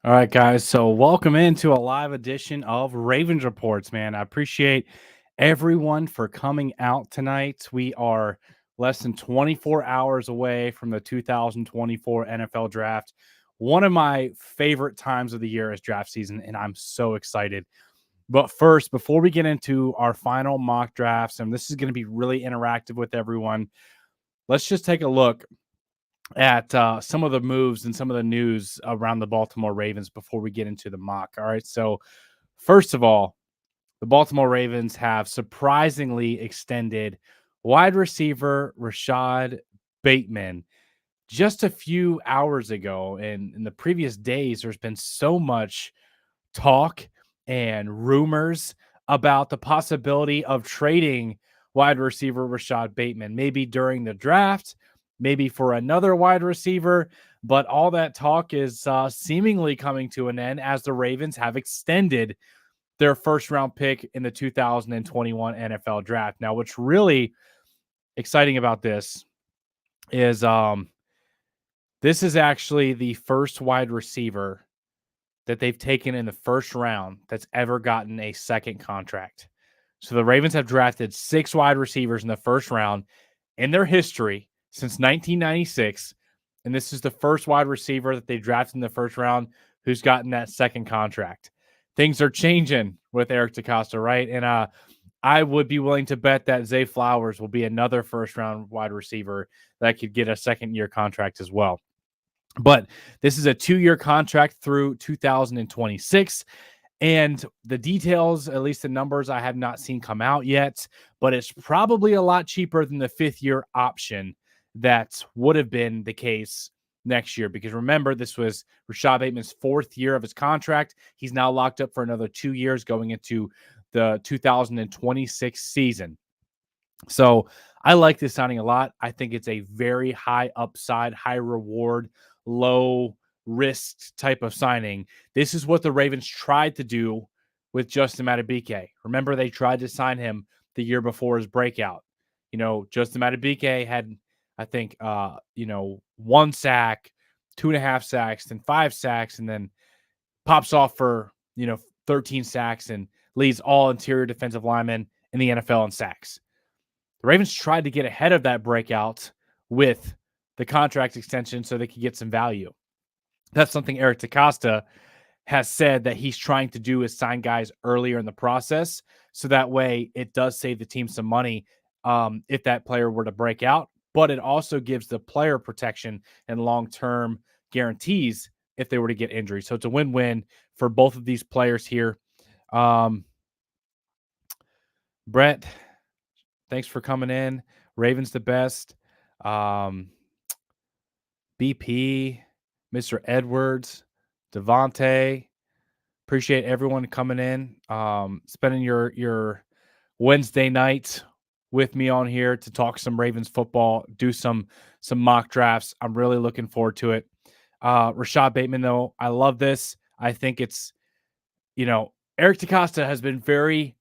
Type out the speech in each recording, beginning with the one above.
All right, guys. So, welcome into a live edition of Ravens Reports, man. I appreciate everyone for coming out tonight. We are less than 24 hours away from the 2024 NFL Draft. One of my favorite times of the year is draft season, and I'm so excited. But first, before we get into our final mock drafts, and this is going to be really interactive with everyone, let's just take a look at some of the moves and some of the news around the Baltimore Ravens before we get into the mock. All right. So, first of all, the Baltimore Ravens have surprisingly extended wide receiver Rashod Bateman just a few hours ago. And in the previous days, there's been so much talk and rumors about the possibility of trading wide receiver Rashod Bateman, maybe during the draft, maybe for another wide receiver. But all that talk is seemingly coming to an end as the Ravens have extended their first round pick in the 2021 NFL draft. Now, what's really exciting about this is this is actually the first wide receiver that they've taken in the first round that's ever gotten a second contract. So the Ravens have drafted 6 wide receivers in the first round in their history since 1996. And this is the first wide receiver that they drafted in the first round who's gotten that second contract. Things are changing with Eric DeCosta, right? And I would be willing to bet that Zay Flowers will be another first round wide receiver that could get a second year contract as well. But this is a 2-year contract through 2026. And the details, at least the numbers, I have not seen come out yet, but it's probably a lot cheaper than the 5th-year option that would have been the case next year. Because remember, this was Rashad Bateman's 4th year of his contract. He's now locked up for another 2 years going into the 2026 season. So I like this signing a lot. I think it's a very high upside, high reward, low risk type of signing. This is what the Ravens tried to do with Justin Madubuike. Remember, they tried to sign him the year before his breakout. Justin Madubuike had, I think, 1 sack, 2.5 sacks, then 5 sacks, and then pops off for, 13 sacks and leads all interior defensive linemen in the NFL in sacks. The Ravens tried to get ahead of that breakout with the contract extension so they could get some value. That's something Eric DeCosta has said that he's trying to do, is sign guys earlier in the process. So that way it does save the team some money if that player were to break out. But it also gives the player protection and long-term guarantees if they were to get injured. So it's a win-win for both of these players here. Brett, thanks for coming in. Ravens the best. BP, Mr. Edwards, Devontae. Appreciate everyone coming in, spending your Wednesday night with me on here to talk some Ravens football, do some mock drafts. I'm really looking forward to it. Rashod Bateman, though, I love this. I think it's, Eric DeCosta has been very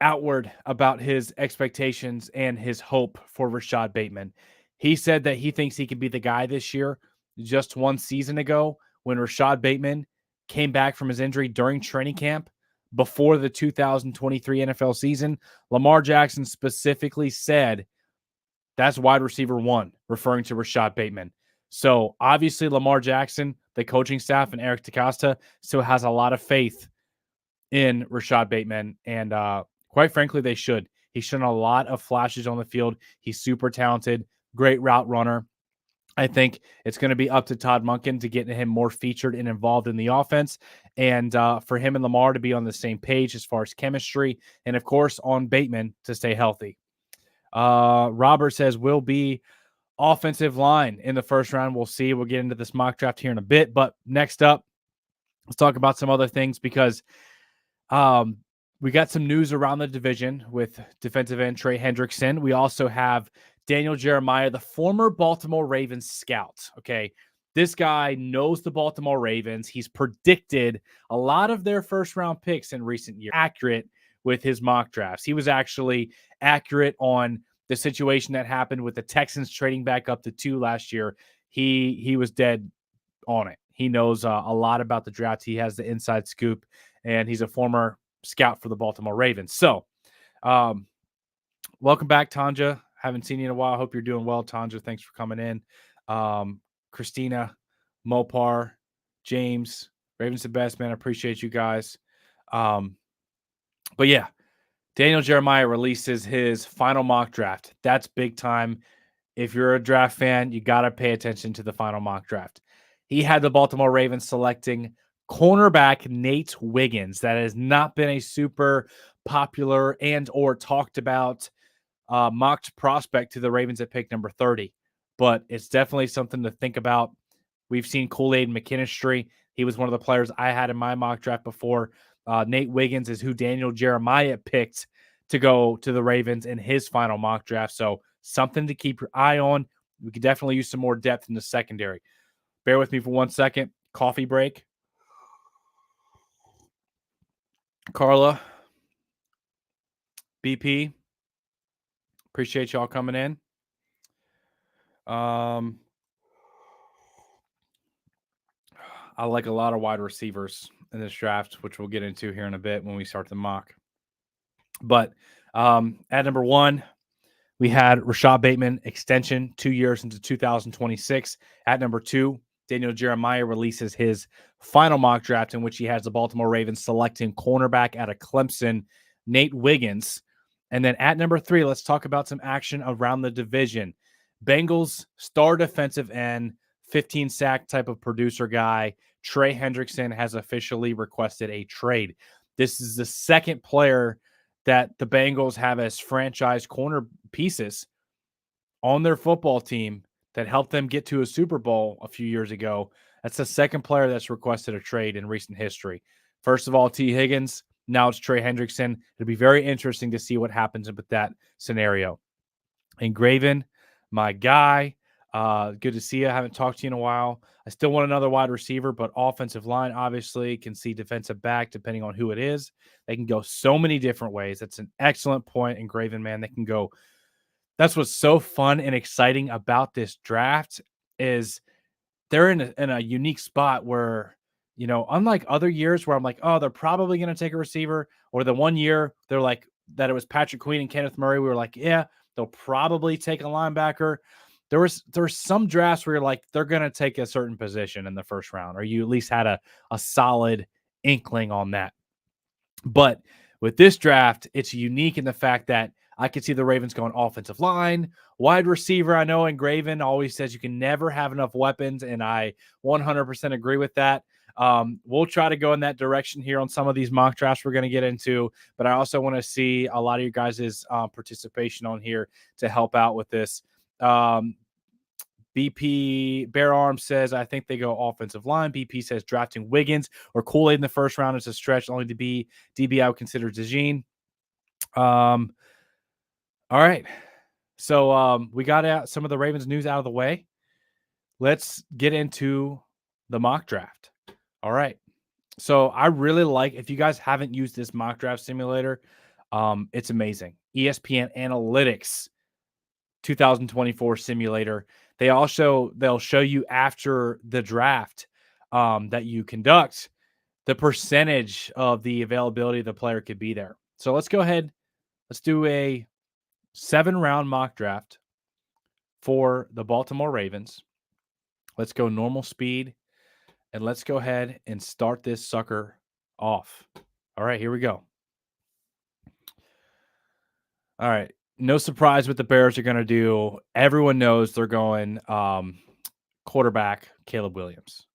outward about his expectations and his hope for Rashod Bateman. He said that he thinks he could be the guy this year. Just 1 season ago, when Rashod Bateman came back from his injury during training camp before the 2023 NFL season, Lamar Jackson specifically said that's wide receiver 1, referring to Rashod Bateman. So obviously Lamar Jackson, the coaching staff, and Eric DeCosta still has a lot of faith in Rashod Bateman, and quite frankly, they should. He's shown a lot of flashes on the field. He's super talented, great route runner. I think it's going to be up to Todd Monken to get him more featured and involved in the offense, and for him and Lamar to be on the same page as far as chemistry, and of course on Bateman to stay healthy. Robert says will be offensive line in the first round. We'll see. We'll get into this mock draft here in a bit, but next up, let's talk about some other things because we got some news around the division with defensive end Trey Hendrickson. We also have Daniel Jeremiah, the former Baltimore Ravens scout. Okay. This guy knows the Baltimore Ravens. He's predicted a lot of their first round picks in recent years. Accurate with his mock drafts. He was actually accurate on the situation that happened with the Texans trading back up to 2 last year. He was dead on it. He knows a lot about the draft. He has the inside scoop, and he's a former scout for the Baltimore Ravens. So, welcome back, Tanja. Haven't seen you in a while. Hope you're doing well, Tanja. Thanks for coming in. Christina, Mopar, James, Ravens the best, man. I appreciate you guys. But yeah, Daniel Jeremiah releases his final mock draft. That's big time. If you're a draft fan, you got to pay attention to the final mock draft. He had the Baltimore Ravens selecting cornerback Nate Wiggins. That has not been a super popular and or talked about mocked prospect to the Ravens at pick number 30. But it's definitely something to think about. We've seen Kool-Aid McKinstry. He was one of the players I had in my mock draft before. Nate Wiggins is who Daniel Jeremiah picked to go to the Ravens in his final mock draft. So something to keep your eye on. We could definitely use some more depth in the secondary. Bear with me for 1 second. Coffee break. Carla, BP, appreciate y'all coming in. I like a lot of wide receivers in this draft, which we'll get into here in a bit when we start the mock. But at number 1, we had Rashod Bateman, extension 2 years into 2026. At number 2, Daniel Jeremiah releases his final mock draft in which he has the Baltimore Ravens selecting cornerback out of Clemson, Nate Wiggins. And then at number 3, let's talk about some action around the division. Bengals star defensive end, 15 sack type of producer guy, Trey Hendrickson has officially requested a trade. This is the second player that the Bengals have as franchise corner pieces on their football team that helped them get to a Super Bowl a few years ago. That's the second player that's requested a trade in recent history. First of all, T. Higgins. Now it's Trey Hendrickson. It'll be very interesting to see what happens with that scenario. Engraven, my guy. Good to see you. I haven't talked to you in a while. I still want another wide receiver, but offensive line, obviously, can see defensive back depending on who it is. They can go so many different ways. That's an excellent point, Engraven, man. They can go. That's what's so fun and exciting about this draft is they're in a unique spot where, you know, unlike other years where I'm like, oh, they're probably going to take a receiver, or the one year they're like that it was Patrick Queen and Kenneth Murray. We were like, yeah, they'll probably take a linebacker. There's some drafts where you're like, they're going to take a certain position in the first round, or you at least had a solid inkling on that. But with this draft, it's unique in the fact that I could see the Ravens going offensive line, wide receiver. I know Engraven always says you can never have enough weapons, and I 100% agree with that. We'll try to go in that direction here on some of these mock drafts we're going to get into, but I also want to see a lot of you guys' participation on here to help out with this. BP Bear Arms says, I think they go offensive line. BP says drafting Wiggins or Kool-Aid in the first round is a stretch. Only to be DB, I would consider Dejean. All right. So we got out some of the Ravens news out of the way. Let's get into the mock draft. All right. So I really like, if you guys haven't used this mock draft simulator, it's amazing. ESPN Analytics 2024 simulator. They'll show you after the draft that you conduct the percentage of the availability the player could be there. So let's go ahead. Let's do a 7-round mock draft for the Baltimore Ravens. Let's go normal speed, and let's go ahead and start this sucker off. All right, here we go. All right. No surprise what the Bears are going to do. Everyone knows they're going quarterback Caleb Williams.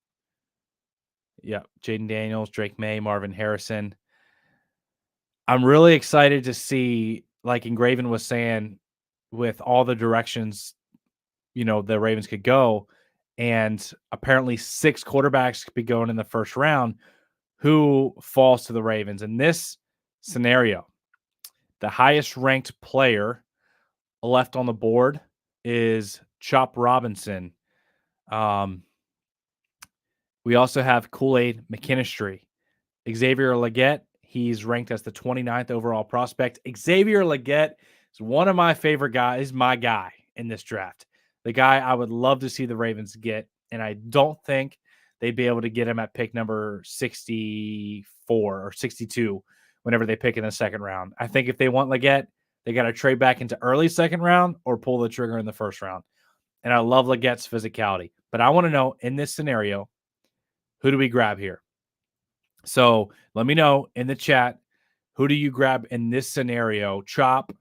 Yeah, Jaden Daniels, Drake May, Marvin Harrison. I'm really excited to see, like Engraven was saying, with all the directions, you know, the Ravens could go, and apparently 6 quarterbacks could be going in the first round. Who falls to the Ravens in this scenario? The highest ranked player left on the board is Chop Robinson. We also have Kool-Aid McKinstry. Xavier Legette, he's ranked as the 29th overall prospect. Xavier Legette is one of my favorite guys, my guy in this draft. The guy I would love to see the Ravens get, and I don't think they'd be able to get him at pick number 64 or 62 whenever they pick in the second round. I think if they want Leggett, they got to trade back into early second round or pull the trigger in the first round. And I love Leggett's physicality. But I want to know, in this scenario, who do we grab here? So let me know in the chat, who do you grab in this scenario? Chop,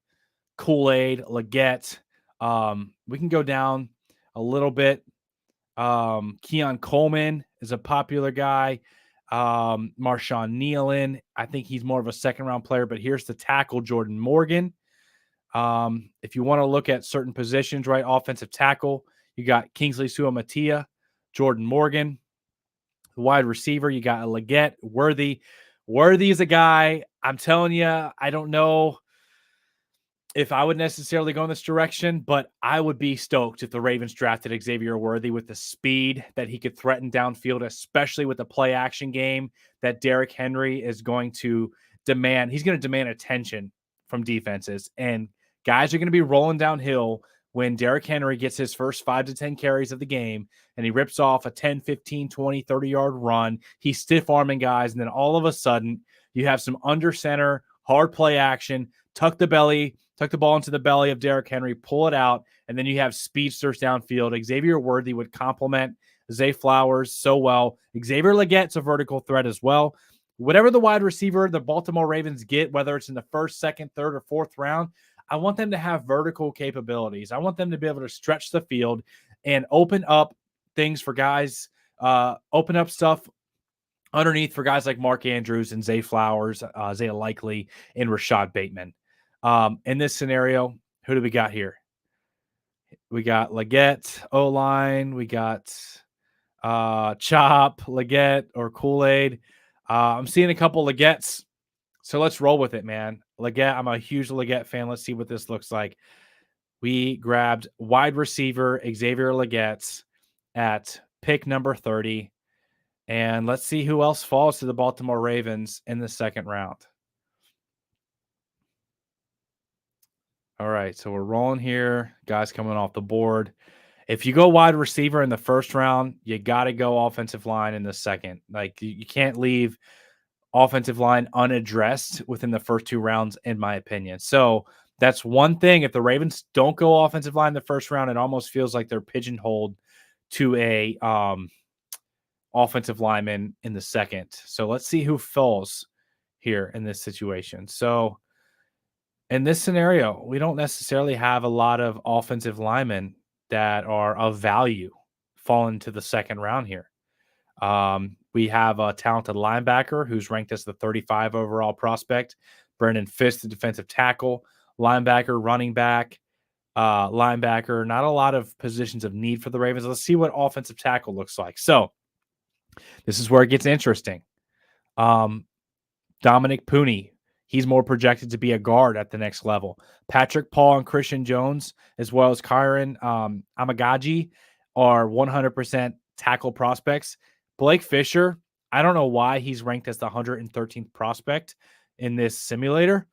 Kool-Aid, Leggett. We can go down a little bit. Keon Coleman is a popular guy. Marshawn Nealon, I think he's more of a second-round player, but here's the tackle, Jordan Morgan. If you want to look at certain positions, right, offensive tackle, you got Kingsley Suamatia, Jordan Morgan. Wide receiver, you got a Leggett, Worthy. Worthy is a guy, I'm telling you, I don't know if I would necessarily go in this direction, but I would be stoked if the Ravens drafted Xavier Worthy with the speed that he could threaten downfield, especially with the play action game that Derrick Henry is going to demand. He's going to demand attention from defenses, and guys are going to be rolling downhill when Derrick Henry gets his first 5 to 10 carries of the game and he rips off a 10, 15, 20, 30-yard run. He's stiff-arming guys, and then all of a sudden you have some under center, hard play action, tuck the ball into the belly of Derrick Henry, pull it out, and then you have speedsters downfield. Xavier Worthy would complement Zay Flowers so well. Xavier Leggett's a vertical threat as well. Whatever the wide receiver the Baltimore Ravens get, whether it's in the first, second, third, or fourth round, I want them to have vertical capabilities. I want them to be able to stretch the field and open up things for guys, open up stuff underneath for guys like Mark Andrews and Zay Flowers, Zay Likely, and Rashod Bateman. In this scenario, who do we got here? We got Leggett, O-line. We got Chop, Leggett, or Kool-Aid. I'm seeing a couple Leggetts, so let's roll with it, man. Leggett, I'm a huge Leggett fan. Let's see what this looks like. We grabbed wide receiver Xavier Leggett at pick number 30. And let's see who else falls to the Baltimore Ravens in the second round. All right, so we're rolling here. Guys coming off the board. If you go wide receiver in the first round, you got to go offensive line in the second. Like, you can't leave offensive line unaddressed within the first 2 rounds, in my opinion. So that's one thing. If the Ravens don't go offensive line in the first round, it almost feels like they're pigeonholed to a offensive lineman in the second. So let's see who falls here in this situation. So in this scenario, we don't necessarily have a lot of offensive linemen that are of value falling to the second round here. We have a talented linebacker who's ranked as the 35 overall prospect. Brendan Fisk, the defensive tackle, linebacker, running back, linebacker. Not a lot of positions of need for the Ravens. Let's see what offensive tackle looks like. So this is where it gets interesting. Dominic Pooney, he's more projected to be a guard at the next level. Patrick Paul and Christian Jones, as well as Kyron Amagaji, are 100% tackle prospects. Blake Fisher, I don't know why he's ranked as the 113th prospect in this simulator.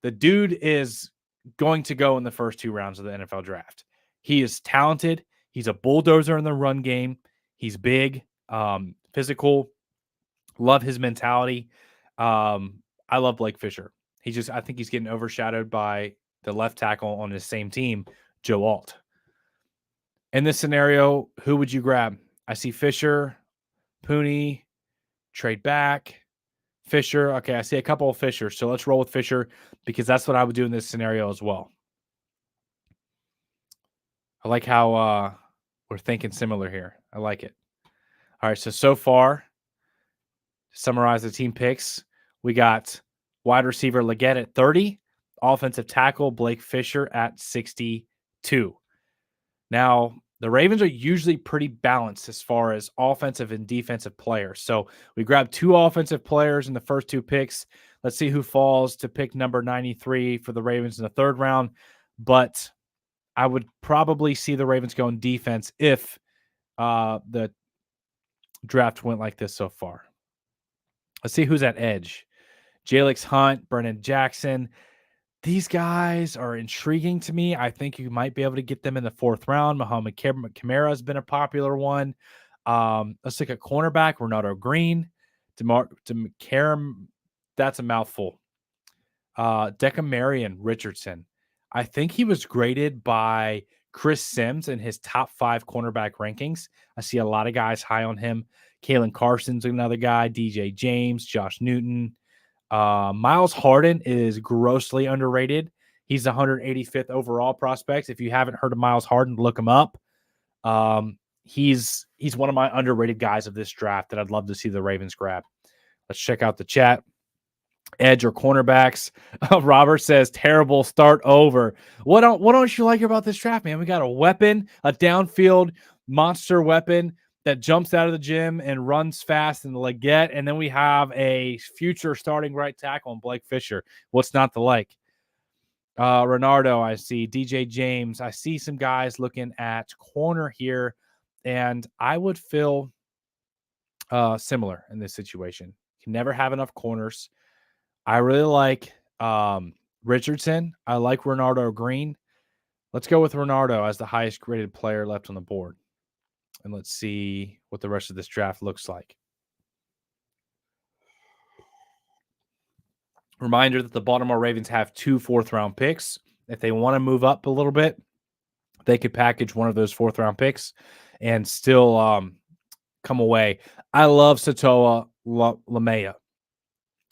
The dude is going to go in the first 2 rounds of the NFL draft. He is talented. He's a bulldozer in the run game. He's big, physical. Love his mentality. I love Blake Fisher. I think he's getting overshadowed by the left tackle on his same team, Joe Alt. In this scenario, who would you grab? I see Fisher, Pooney, trade back, Fisher. Okay, I see a couple of Fisher, so let's roll with Fisher because that's what I would do in this scenario as well. I like how we're thinking similar here. I like it. All right, so far, to summarize the team picks, we got wide receiver Leggett at 30, offensive tackle Blake Fisher at 62. Now, the Ravens are usually pretty balanced as far as offensive and defensive players. So we grabbed 2 offensive players in the first 2 picks. Let's see who falls to pick number 93 for the Ravens in the third round. But I would probably see the Ravens going defense if the draft went like this so far. Let's see who's at edge. Jalix Hunt, Brennan Jackson. These guys are intriguing to me. I think you might be able to get them in the 4th round. Muhammad Kamara has been a popular one. Let's take a cornerback, Ronaldo Green, DeMarcus. That's a mouthful. Decamarion Richardson. I think he was graded by Chris Sims in his top 5 cornerback rankings. I see a lot of guys high on him. Kalen Carson's another guy. DJ James, Josh Newton. Miles Harden is grossly underrated. He's the 185th overall prospect. If you haven't heard of Miles Harden, look him up. He's one of my underrated guys of this draft that I'd love to see the Ravens grab. Let's check out the chat. Edge or cornerbacks. Robert says terrible start over. What don't you like about this draft, man? We got a weapon, a downfield monster weapon that jumps out of the gym and runs fast in the Leggett, and then we have a future starting right tackle in Blake Fisher. What's not to like? Renardo, I see. DJ James. I see some guys looking at corner here, and I would feel similar in this situation. You can never have enough corners. I really like Richardson. I like Ronaldo Green. Let's go with Ronaldo as the highest graded player left on the board. And let's see what the rest of this draft looks like. Reminder that the Baltimore Ravens have 2 4th-round picks. If they want to move up a little bit, they could package one of those 4th-round picks and still come away. I love Satoa Lamea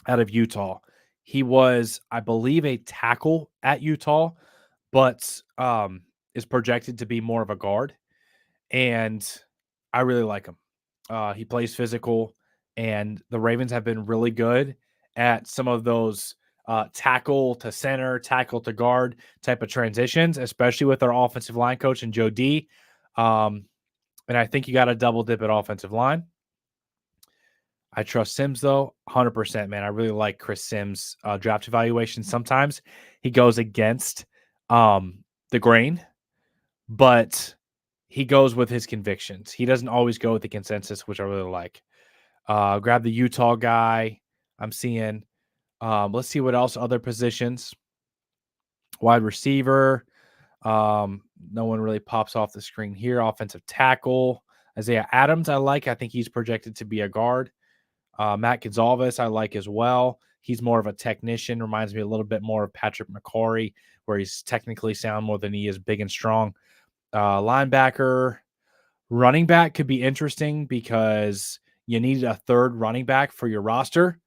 out of Utah. He was, I believe, a tackle at Utah, but is projected to be more of a guard. And I really like him. He plays physical, and the Ravens have been really good at some of those tackle to center, tackle to guard type of transitions, especially with our offensive line coach and Joe D. And I think you got to double dip at offensive line. I trust Sims, though, 100%, man. I really like Chris Sims' draft evaluation. Sometimes he goes against the grain, but he goes with his convictions. He doesn't always go with the consensus, which I really like. Grab the Utah guy I'm seeing. Let's see what else. Other positions. Wide receiver. No one really pops off the screen here. Offensive tackle. Isaiah Adams, I like. I think he's projected to be a guard. Matt Gonzalez, I like as well. He's more of a technician. Reminds me a little bit more of Patrick McCarry, where he's technically sound more than he is big and strong. Linebacker. Running back could be interesting because you need a 3rd running back for your roster.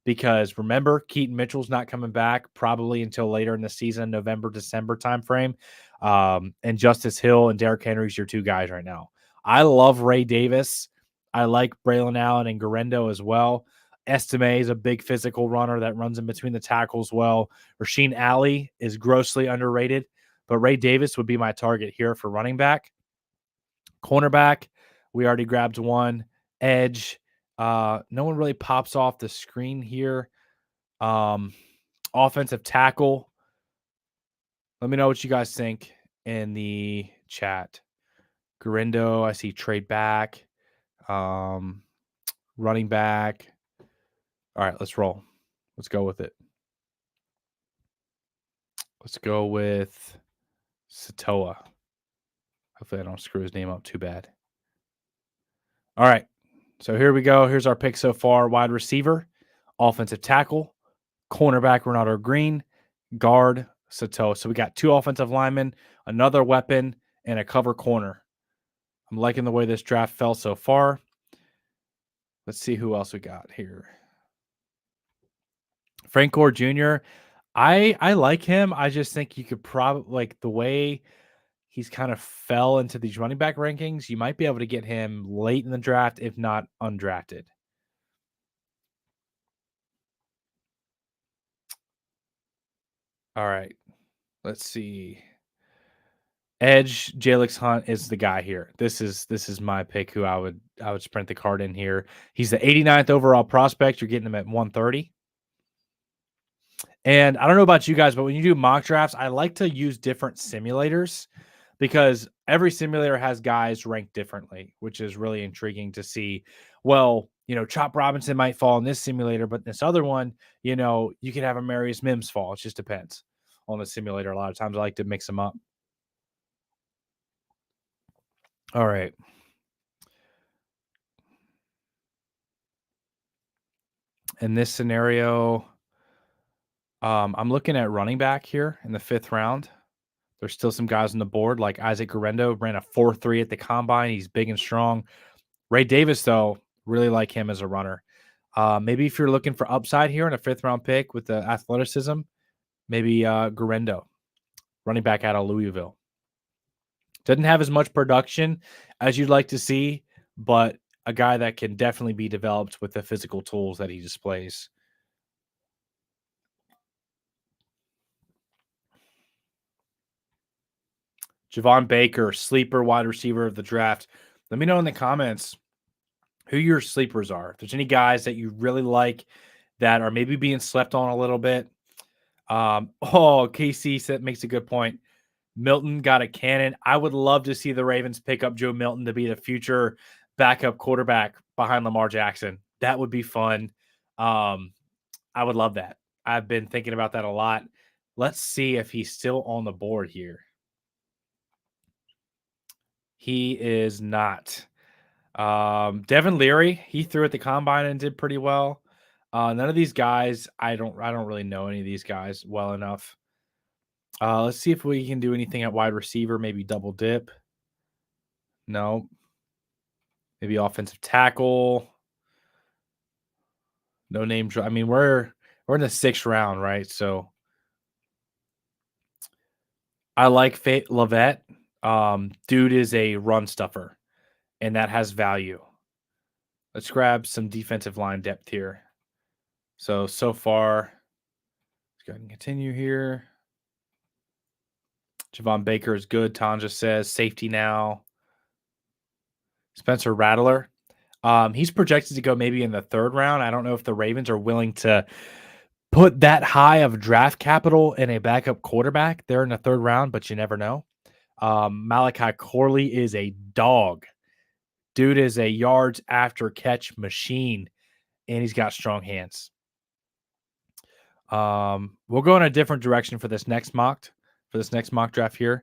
Because remember, Keaton Mitchell's not coming back probably until later in the season, November, December timeframe. And Justice Hill and Derrick Henry's your 2 guys right now. I love Ray Davis. I like Braylon Allen and Garendo as well. Estime is a big physical runner that runs in between the tackles well. Rasheen Ali is grossly underrated, but Ray Davis would be my target here for running back. Cornerback, we already grabbed one. Edge, no one really pops off the screen here. Offensive tackle. Let me know what you guys think in the chat. Garendo, I see trade back. Running back. All right, let's roll. Let's go with it. Let's go with Satoa. Hopefully I don't screw his name up too bad. All right, so here we go. Here's our pick so far. Wide receiver, offensive tackle, cornerback Ronaldo Green, guard Satoa. So we got 2 offensive linemen, another weapon, and a cover corner. I'm liking the way this draft fell so far. Let's see who else we got here. Frank Gore Jr. I like him. I just think you could probably, like, the way he's kind of fell into these running back rankings, you might be able to get him late in the draft, if not undrafted. All right. Let's see. Edge, Jalix Hunt is the guy here. This is my pick who I would sprint the card in here. He's the 89th overall prospect. You're getting him at 130. And I don't know about you guys, but when you do mock drafts, I like to use different simulators because every simulator has guys ranked differently, which is really intriguing to see. Well, Chop Robinson might fall in this simulator, but this other one, you could have a Marius Mims fall. It just depends on the simulator. A lot of times I like to mix them up. All right. In this scenario, I'm looking at running back here in the 5th round. There's still some guys on the board, like Isaac Guerrero ran a 4.3 at the combine. He's big and strong. Ray Davis, though, really like him as a runner. Maybe if you're looking for upside here in a 5th round pick with the athleticism, maybe Guerrero, running back out of Louisville. Doesn't have as much production as you'd like to see, but a guy that can definitely be developed with the physical tools that he displays. Javon Baker, sleeper wide receiver of the draft. Let me know in the comments who your sleepers are. If there's any guys that you really like that are maybe being slept on a little bit. KC makes a good point. Milton got a cannon. I would love to see the Ravens pick up Joe Milton to be the future backup quarterback behind Lamar Jackson. That would be fun. I would love that. I've been thinking about that a lot. Let's see if he's still on the board here. He is not. Devin Leary, he threw at the combine and did pretty well. None of these guys, I don't really know any of these guys well enough. Let's see if we can do anything at wide receiver, maybe double dip. No. Maybe offensive tackle. No name. I mean, we're in the 6th round, right? So I like Fate Levette. Dude is a run stuffer, and that has value. Let's grab some defensive line depth here. So far, let's go ahead and continue here. Javon Baker is good. Tanja says safety now. Spencer Rattler. He's projected to go maybe in the 3rd round. I don't know if the Ravens are willing to put that high of draft capital in a backup quarterback. They're in the 3rd round, but you never know. Malachi Corley is a dog. Dude is a yards after catch machine, and he's got strong hands. We'll go in a different direction for this next mock draft here.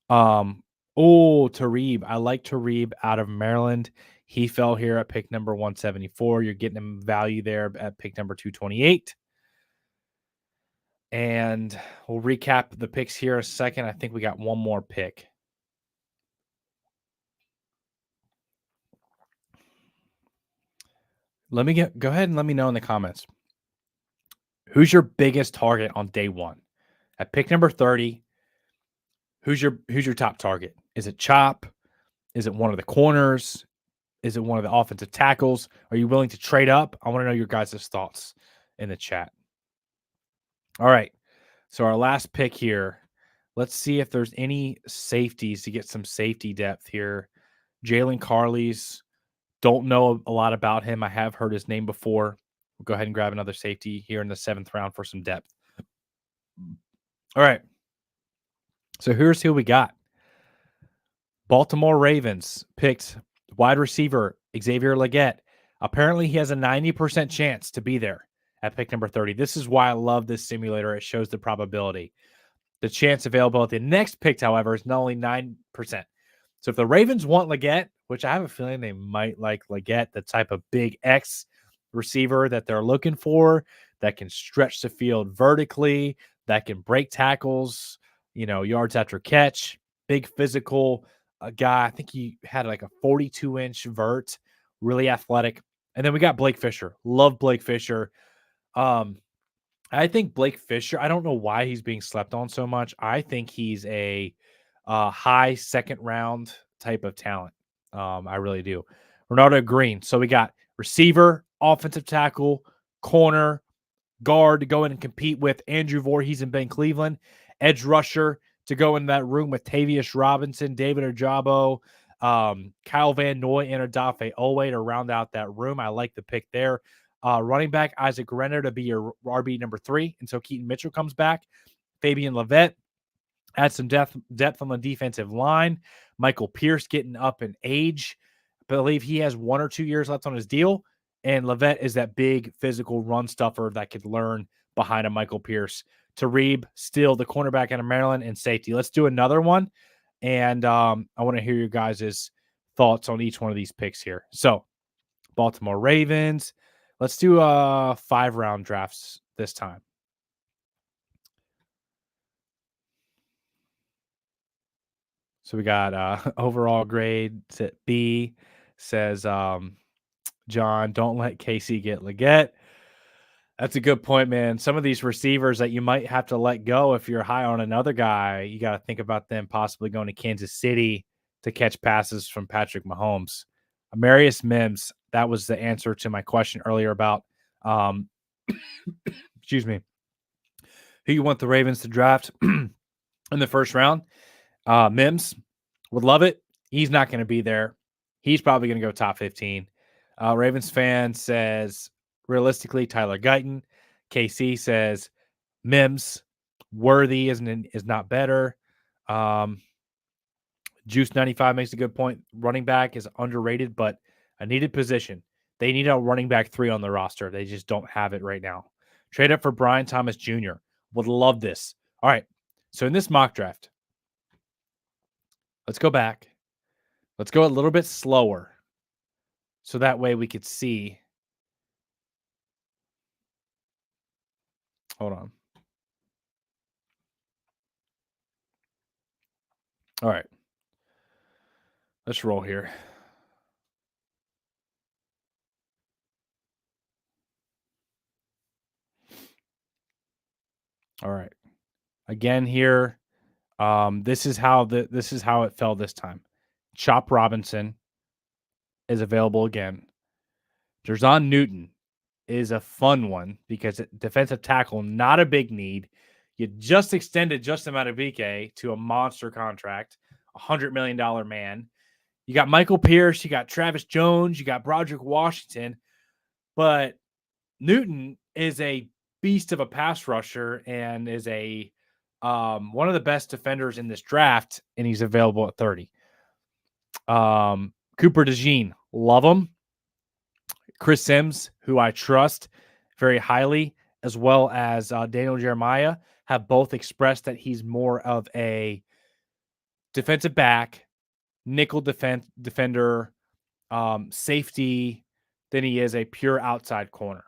Tareeb. I like Tareeb out of Maryland. He fell here at pick number 174. You're getting him value there at pick number 228. And we'll recap the picks here in a second. I think we got one more pick. Go ahead and let me know in the comments. Who's your biggest target on day 1? At pick number 30, who's your top target? Is it Chop? Is it one of the corners? Is it one of the offensive tackles? Are you willing to trade up? I want to know your guys' thoughts in the chat. All right. So our last pick here. Let's see if there's any safeties to get some safety depth here. Jalen Carley's. Don't know a lot about him. I have heard his name before. We'll go ahead and grab another safety here in the 7th round for some depth. All right. So here's who we got. Baltimore Ravens picked wide receiver Xavier Legette. Apparently, he has a 90% chance to be there at pick number 30. This is why I love this simulator. It shows the probability. The chance available at the next pick, however, is not only 9%. So if the Ravens want Legette, which I have a feeling they might like Legette, the type of big X receiver that they're looking for, that can stretch the field vertically, that can break tackles, yards after catch, big physical guy. I think he had like a 42-inch vert, really athletic. And then we got Blake Fisher. Love Blake Fisher. I think Blake Fisher, I don't know why he's being slept on so much. I think he's a high 2nd round type of talent. I really do. Ronaldo Green. So we got receiver, offensive tackle, corner, guard to go in and compete with Andrew Voorhees and Ben Cleveland, edge rusher to go in that room with Tavius Robinson, David Ojabo, Kyle Van Noy, and Odafe Owe to round out that room. I like the pick there. Running back Isaac Guerrero to be your RB number 3 until Keaton Mitchell comes back. Fabian Levette. Add some depth on the defensive line. Michael Pierce getting up in age. I believe he has 1 or 2 years left on his deal. And Levette is that big physical run stuffer that could learn behind a Michael Pierce. Tareeb, still the cornerback out of Maryland, and safety. Let's do another one. And I want to hear your guys' thoughts on each one of these picks here. So, Baltimore Ravens. Let's do 5-round drafts this time. So we got overall grade B, says John, don't let Casey get Leggett. That's a good point, man. Some of these receivers that you might have to let go if you're high on another guy, you got to think about them possibly going to Kansas City to catch passes from Patrick Mahomes. Amarius Mims, that was the answer to my question earlier about, excuse me, who you want the Ravens to draft in the first round. Mims, would love it. He's not going to be there. He's probably going to go top 15. Ravens fan says, realistically, Tyler Guyton. KC says, Mims. Worthy is not better. Juice 95 makes a good point. Running back is underrated, but a needed position. They need a running back 3 on the roster. They just don't have it right now. Trade up for Brian Thomas Jr. Would love this. All right. So in this mock draft, let's go back. Let's go a little bit slower. So that way we could see. Hold on. All right. Let's roll here. All right. Again here, this is how it fell this time. Chop Robinson is available again. Jerzon Newton is a fun one because defensive tackle, not a big need. You just extended Justin Madubuike to a monster contract, $100 million man. You got Michael Pierce, you got Travis Jones, you got Broderick Washington, but Newton is a beast of a pass rusher and is a one of the best defenders in this draft, and he's available at 30. Cooper DeJean, love him. Chris Sims, who I trust very highly, as well as Daniel Jeremiah, have both expressed that he's more of a defensive back, nickel defender, safety than he is a pure outside corner.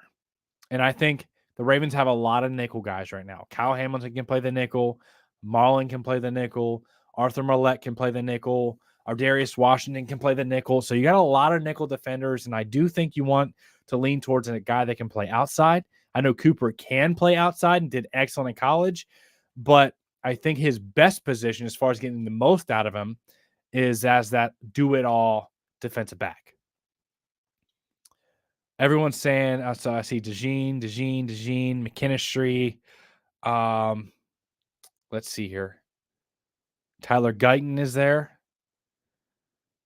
And I think the Ravens have a lot of nickel guys right now. Kyle Hamilton can play the nickel. Marlon can play the nickel. Arthur Millette can play the nickel. Ardarius Washington can play the nickel. So you got a lot of nickel defenders, and I do think you want to lean towards a guy that can play outside. I know Cooper can play outside and did excellent in college, but I think his best position as far as getting the most out of him is as that do-it-all defensive back. Everyone's saying, so I see DeJean, McKinstry. Let's see here. Tyler Guyton is there.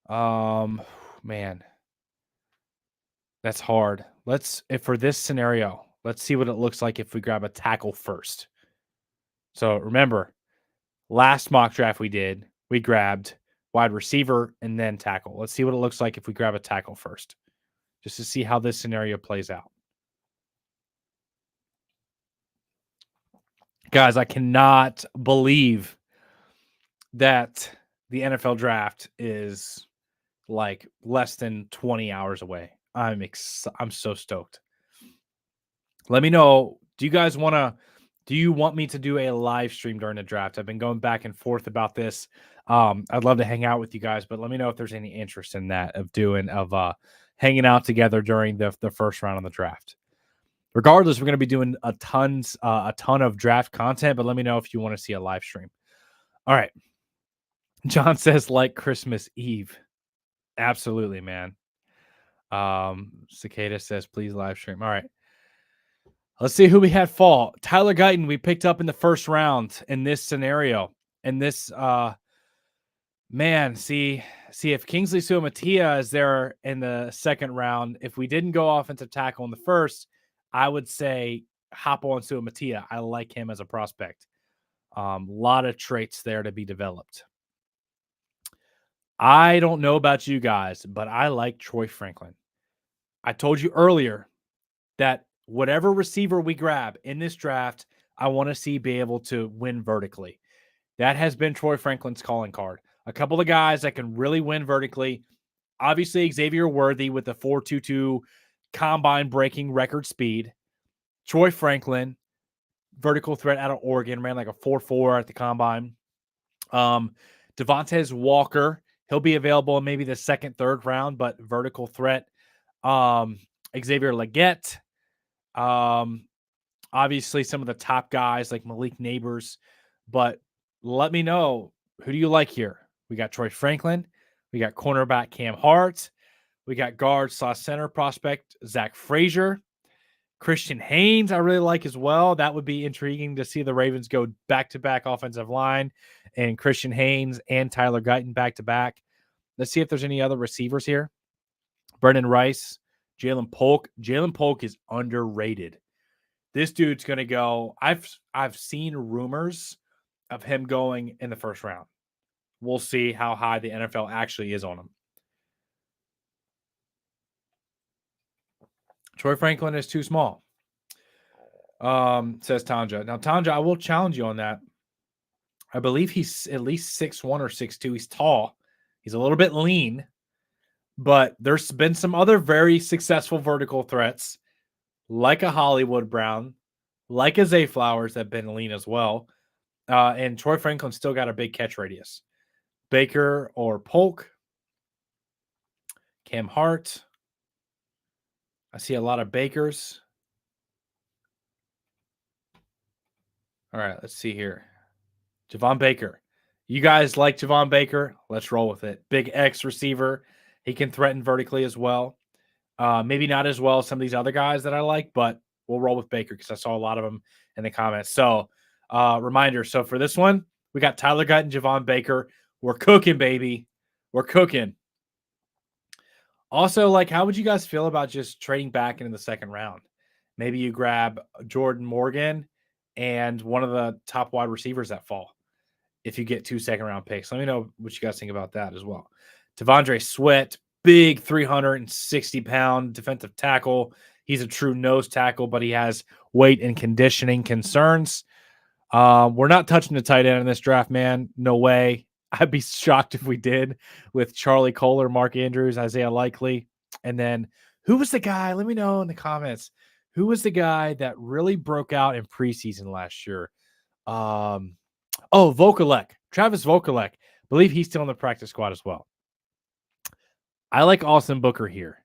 Man, that's hard. If for this scenario, let's see what it looks like if we grab a tackle first. So remember, last mock draft we did, we grabbed wide receiver and then tackle. Let's see what it looks like if we grab a tackle first, just to see how this scenario plays out. Guys, I cannot believe that the NFL draft is like less than 20 hours away. I'm so stoked. Let me know. Do you want me to do a live stream during the draft? I've been going back and forth about this. I'd love to hang out with you guys, but let me know if there's any interest in that of hanging out together during the first round of the draft. Regardless, we're going to be doing a ton of draft content, but let me know if you want to see a live stream. All right. John says like Christmas Eve. Absolutely, man. Cicada says, please live stream. All right. Let's see who we had fall. Tyler Guyton, we picked up in the first round in this scenario. And this, man, see if Kingsley Suamatia is there in the second round. If we didn't go offensive tackle in the first, I would say hop on Suamatia. I like him as a prospect. Lot of traits there to be developed. I don't know about you guys, but I like Troy Franklin. I told you earlier that whatever receiver we grab in this draft, I want to see be able to win vertically. That has been Troy Franklin's calling card. A couple of guys that can really win vertically. Obviously, Xavier Worthy with the 4.22 combine breaking record speed. Troy Franklin, vertical threat out of Oregon, ran like a 4.4 at the combine. Devontae Walker, he'll be available in maybe the second, third round, but vertical threat. Xavier Legette. Obviously, some of the top guys like Malik Neighbors. But let me know, who do you like here? We got Troy Franklin. We got cornerback Cam Hart. We got guard/center prospect Zach Frazier. Christian Haynes, I really like as well. That would be intriguing to see the Ravens go back-to-back offensive line and Christian Haynes and Tyler Guyton back-to-back. Let's see if there's any other receivers here. Brendan Rice, Jalen Polk. Jalen Polk is underrated. This dude's going to go. I've seen rumors of him going in the first round. We'll see how high the NFL actually is on him. Troy Franklin is too small, says Tanja. Now, Tanja, I will challenge you on that. I believe he's at least 6'1" or 6'2". He's tall. He's a little bit lean, but there's been some other very successful vertical threats, like a Hollywood Brown, like a Zay Flowers, that have been lean as well. And Troy Franklin still got a big catch radius. Baker or Polk, Cam Hart. I see a lot of Bakers. All right, let's see here. Javon Baker. You guys like Javon Baker? Let's roll with it. Big X receiver. He can threaten vertically as well. Maybe not as well as some of these other guys that I like, but we'll roll with Baker because I saw a lot of them in the comments. So, reminder. So for this one, we got Tyler Guyton, Javon Baker. We're cooking, baby. We're cooking. Also, like, how would you guys feel about just trading back into the second round? Maybe you grab Jordan Morgan and one of the top wide receivers that fall if you get 2 second-round picks. Let me know what you guys think about that as well. T'Vondre Sweat, big 360-pound defensive tackle. He's a true nose tackle, but he has weight and conditioning concerns. We're not touching the tight end in this draft, man. No way. I'd be shocked if we did, with Charlie Kohler, Mark Andrews, Isaiah Likely. And then who was the guy? Let me know in the comments. Who was the guy that really broke out in preseason last year? Vokalek. Travis Vokalek. Believe he's still in the practice squad as well. I like Austin Booker here.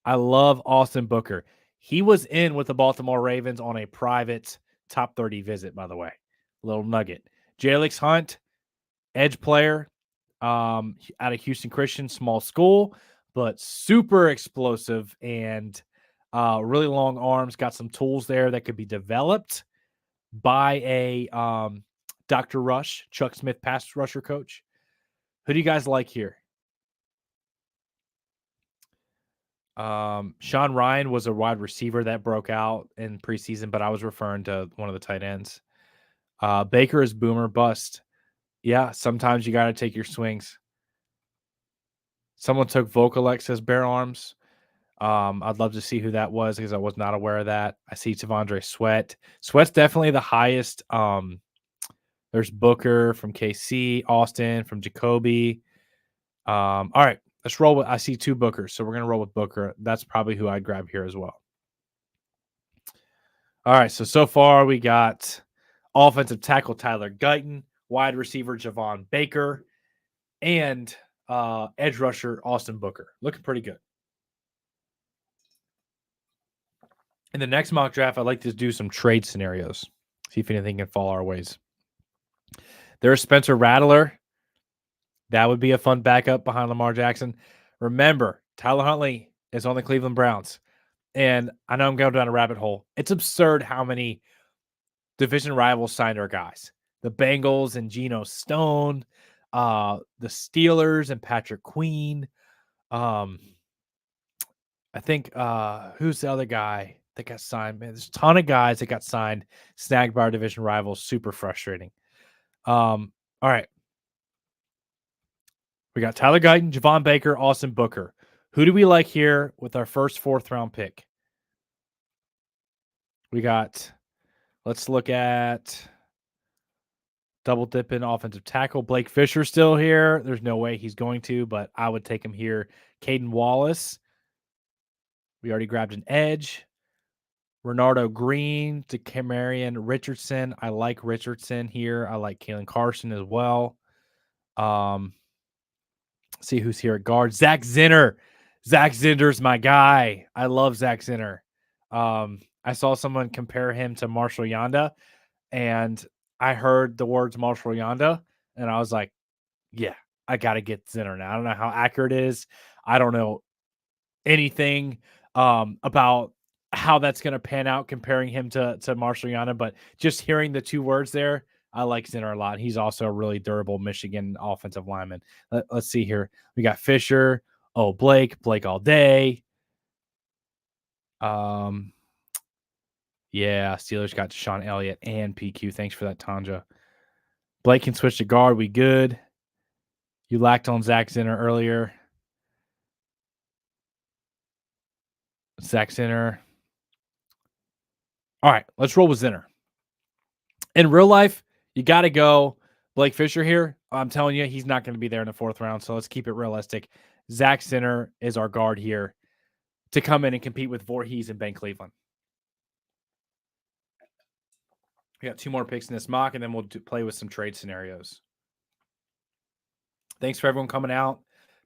I love Austin Booker. He was in with the Baltimore Ravens on a private top 30 visit, by the way. Little nugget. Jalix Hunt, edge player, out of Houston Christian, small school, but super explosive and really long arms. Got some tools there that could be developed by a Dr. Rush, Chuck Smith pass rusher coach. Who do you guys like here? Sean Ryan was a wide receiver that broke out in preseason, but I was referring to one of the tight ends. Baker is boomer bust. Yeah, sometimes you got to take your swings. Someone took Vokalek, says Bear Arms. I'd love to see who that was because I was not aware of that. I see T'Vondre Sweat. Sweat's definitely the highest. There's Booker from KC, Austin from Jacoby. All right, let's roll with. I see 2 Bookers, so we're gonna roll with Booker. That's probably who I'd grab here as well. All right, so far we got offensive tackle Tyler Guyton, wide receiver Javon Baker, and edge rusher Austin Booker. Looking pretty good. In the next mock draft, I'd like to do some trade scenarios. See if anything can fall our ways. There's Spencer Rattler. That would be a fun backup behind Lamar Jackson. Remember, Tyler Huntley is on the Cleveland Browns. And I know I'm going down a rabbit hole. It's absurd how many division rivals signed our guys. The Bengals and Geno Stone, the Steelers and Patrick Queen. I think who's the other guy that got signed? Man, there's a ton of guys that got signed, snagged by our division rivals. Super frustrating. All right. We got Tyler Guyton, Javon Baker, Austin Booker. Who do we like here with our first 4th round pick? We got, let's look at double dipping offensive tackle. Blake Fisher still here. There's no way he's going to, but I would take him here. Caden Wallace. We already grabbed an edge. Renardo Green to Camarion Richardson. I like Richardson here. I like Kalen Carson as well. See who's here at guard. Zach Zinner. Zach Zinner's my guy. I love Zach Zinner. I saw someone compare him to Marshall Yanda, and I heard the words Marshall Yanda, and I was like, yeah, I got to get Zinner now. I don't know how accurate it is. I don't know anything about how that's going to pan out comparing him to Marshall Yanda, but just hearing the two words there, I like Zinner a lot. He's also a really durable Michigan offensive lineman. Let's see here. We got Fisher. Oh, Blake all day. Yeah, Steelers got Deshaun Elliott and PQ. Thanks for that, Tanja. Blake can switch to guard. We good. You lacked on Zach Zinner earlier. Zach Zinner. All right, let's roll with Zinner. In real life, you got to go Blake Fisher here. I'm telling you, he's not going to be there in the fourth round, so let's keep it realistic. Zach Zinner is our guard here to come in and compete with Voorhees and Ben Cleveland. We got 2 more picks in this mock, and then we'll play with some trade scenarios. Thanks for everyone coming out.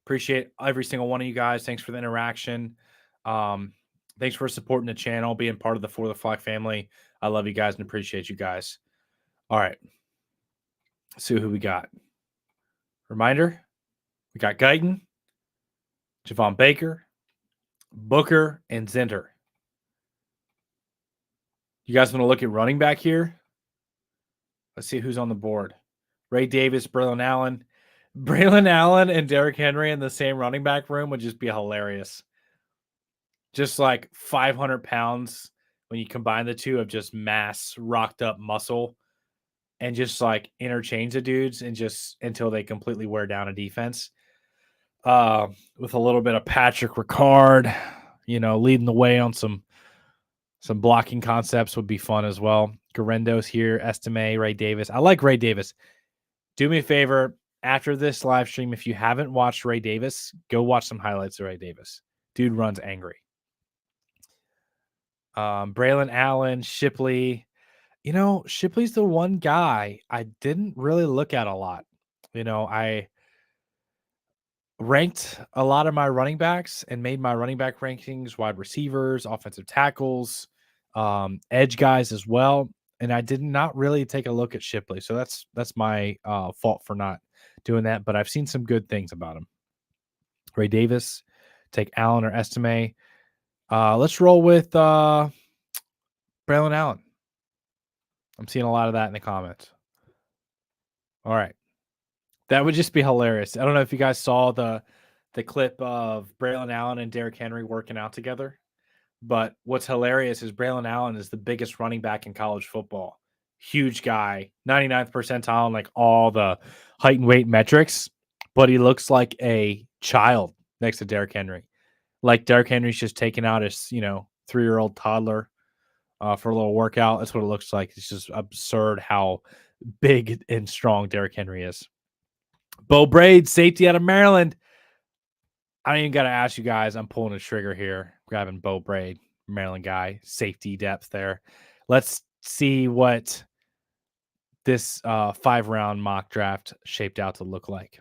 Appreciate every single one of you guys. Thanks for the interaction. Thanks for supporting the channel, being part of the For the Flock family. I love you guys and appreciate you guys. All right. Let's see who we got. Reminder, we got Guyton, Javon Baker, Booker, and Zinter. You guys want to look at running back here? Let's see who's on the board. Ray Davis, Braylon Allen. Braylon Allen and Derrick Henry in the same running back room would just be hilarious. Just like 500 pounds when you combine the two of just mass, rocked up muscle, and just like interchange the dudes and just until they completely wear down a defense. With a little bit of Patrick Ricard, leading the way on some blocking concepts would be fun as well. Garendo's here, Estime, Ray Davis. I like Ray Davis. Do me a favor, after this live stream, if you haven't watched Ray Davis, go watch some highlights of Ray Davis. Dude runs angry. Braylon Allen, Shipley. Shipley's the one guy I didn't really look at a lot. I ranked a lot of my running backs and made my running back rankings, wide receivers, offensive tackles, edge guys as well. And I did not really take a look at Shipley. So that's my fault for not doing that. But I've seen some good things about him. Ray Davis, take Allen or Estime. Let's roll with Braylon Allen. I'm seeing a lot of that in the comments. All right. That would just be hilarious. I don't know if you guys saw the clip of Braylon Allen and Derrick Henry working out together. But what's hilarious is Braylon Allen is the biggest running back in college football. Huge guy, 99th percentile in like all the height and weight metrics. But he looks like a child next to Derrick Henry. Like Derrick Henry's just taking out his, 3-year-old toddler for a little workout. That's what it looks like. It's just absurd how big and strong Derrick Henry is. Bo Braid, safety out of Maryland. I don't even got to ask you guys. I'm pulling a trigger here, grabbing Bo Braid, Maryland guy, safety depth there. Let's see what this 5-round mock draft shaped out to look like.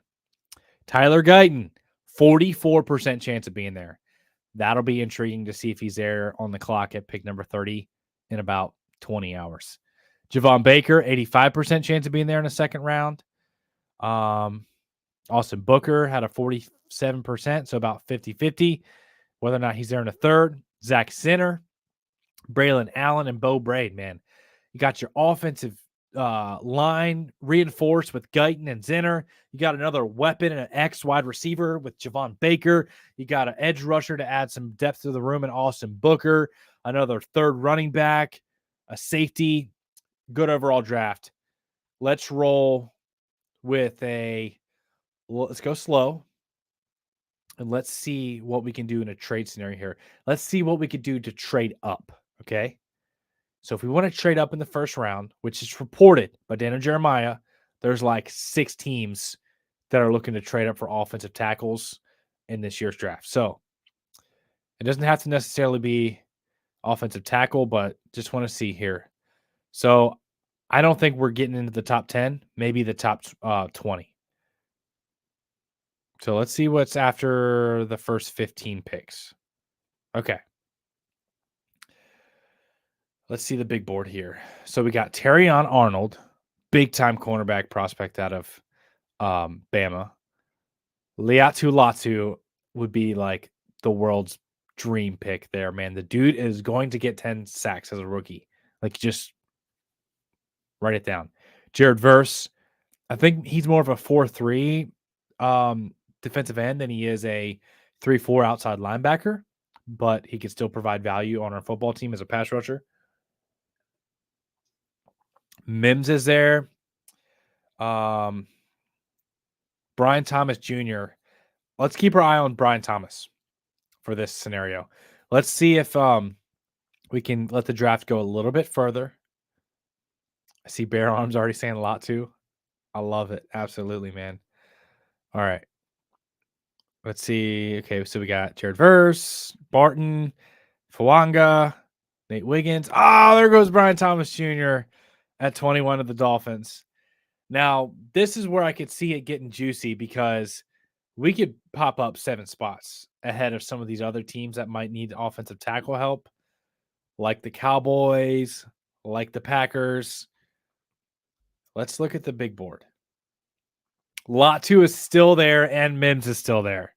Tyler Guyton, 44% chance of being there. That'll be intriguing to see if he's there on the clock at pick number 30 in about 20 hours. Javon Baker, 85% chance of being there in the second round. Austin Booker had a 47%, so about 50-50. Whether or not he's there in the third. Zach Zinner, Braylon Allen, and Bo Braid, man. You got your offensive line reinforced with Guyton and Zinner. You got another weapon and an X wide receiver with Javon Baker. You got an edge rusher to add some depth to the room in Austin Booker. Another third running back, a safety. Good overall draft. Let's roll with let's go slow. And let's see what we can do in a trade scenario here. Let's see what we could do to trade up, okay? So if we want to trade up in the first round, which is reported by Dana Jeremiah, there's like 6 teams that are looking to trade up for offensive tackles in this year's draft. So It doesn't have to necessarily be offensive tackle, but just want to see here. So I don't think we're getting into the top 10, maybe the top 20. So let's see what's after the first 15 picks. Okay. Let's see the big board here. So we got Terrion Arnold, big time cornerback prospect out of Bama. Liatu Latu would be like the world's dream pick there, man. The dude is going to get 10 sacks as a rookie. Like, just write it down. Jared Verse, I think he's more of a 4-3 defensive end than he is a 3-4 outside linebacker, but he could still provide value on our football team as a pass rusher. Mims is there. Brian Thomas Jr. Let's keep our eye on Brian Thomas for this scenario. Let's see if we can let the draft go a little bit further. I see Bear Arms already saying a lot too. I love it. Absolutely, man. All right. Let's see. Okay, so we got Jared Verse, Barton, Fawanga, Nate Wiggins. Oh, there goes Brian Thomas Jr. at 21 of the Dolphins. Now, this is where I could see it getting juicy because we could pop up 7 spots ahead of some of these other teams that might need offensive tackle help, like the Cowboys, like the Packers. Let's look at the big board. Lot 2 is still there, and Mims is still there.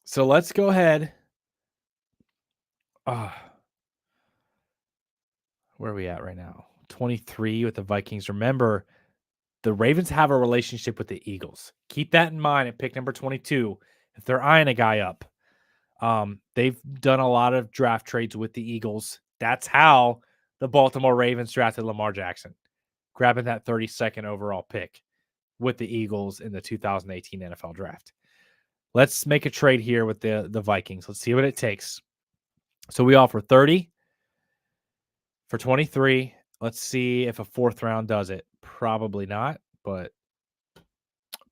So let's go ahead. Where are we at right now? 23 with the Vikings. Remember, the Ravens have a relationship with the Eagles. Keep that in mind at pick number 22. If they're eyeing a guy up, they've done a lot of draft trades with the Eagles. That's how the Baltimore Ravens drafted Lamar Jackson, grabbing that 32nd overall pick with the Eagles in the 2018 NFL draft. Let's make a trade here with the Vikings. Let's see what it takes. So we offer 30 for 23. Let's see if a 4th round does it. Probably not, but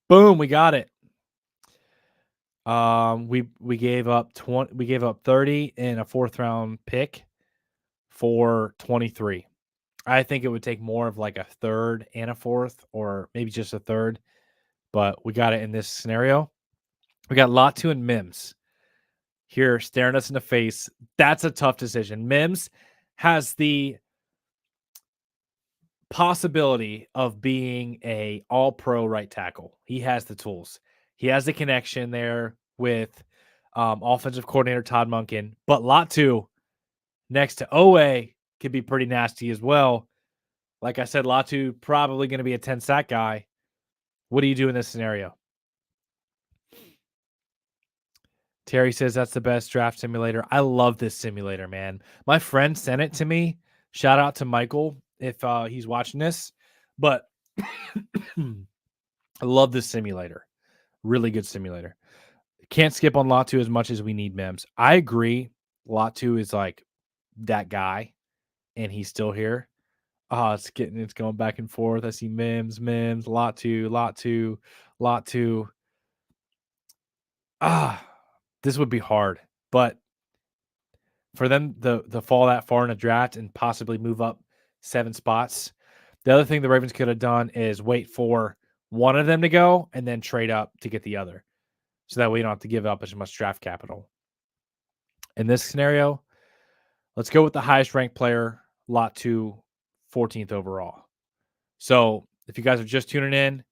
boom, we got it. We gave up 20. We gave up 30 and a 4th round pick for 23. I think it would take more of like a 3rd and a 4th, or maybe just a 3rd, but we got it in this scenario. We got Latu and Mims here staring us in the face. That's a tough decision. Mims has the possibility of being a all-pro right tackle. He has the tools. He has the connection there with offensive coordinator Todd Monken. But Latu next to Owe could be pretty nasty as well. Like I said, Latu probably going to be a 10-sack guy. What do you do in this scenario? Terry says that's the best draft simulator. I love this simulator, man. My friend sent it to me. Shout out to Michael if he's watching this. But I love this simulator. Really good simulator. Can't skip on Latu as much as we need Mims. I agree. Latu is like that guy, and he's still here. Oh, it's going back and forth. I see Mims, Latu. This would be hard, but for them to fall that far in a draft and possibly move up 7 spots. The other thing the Ravens could have done is wait for one of them to go and then trade up to get the other, so that way you don't have to give up as much draft capital. In this scenario, let's go with the highest ranked player, lot 2, 14th overall. So if you guys are just tuning in,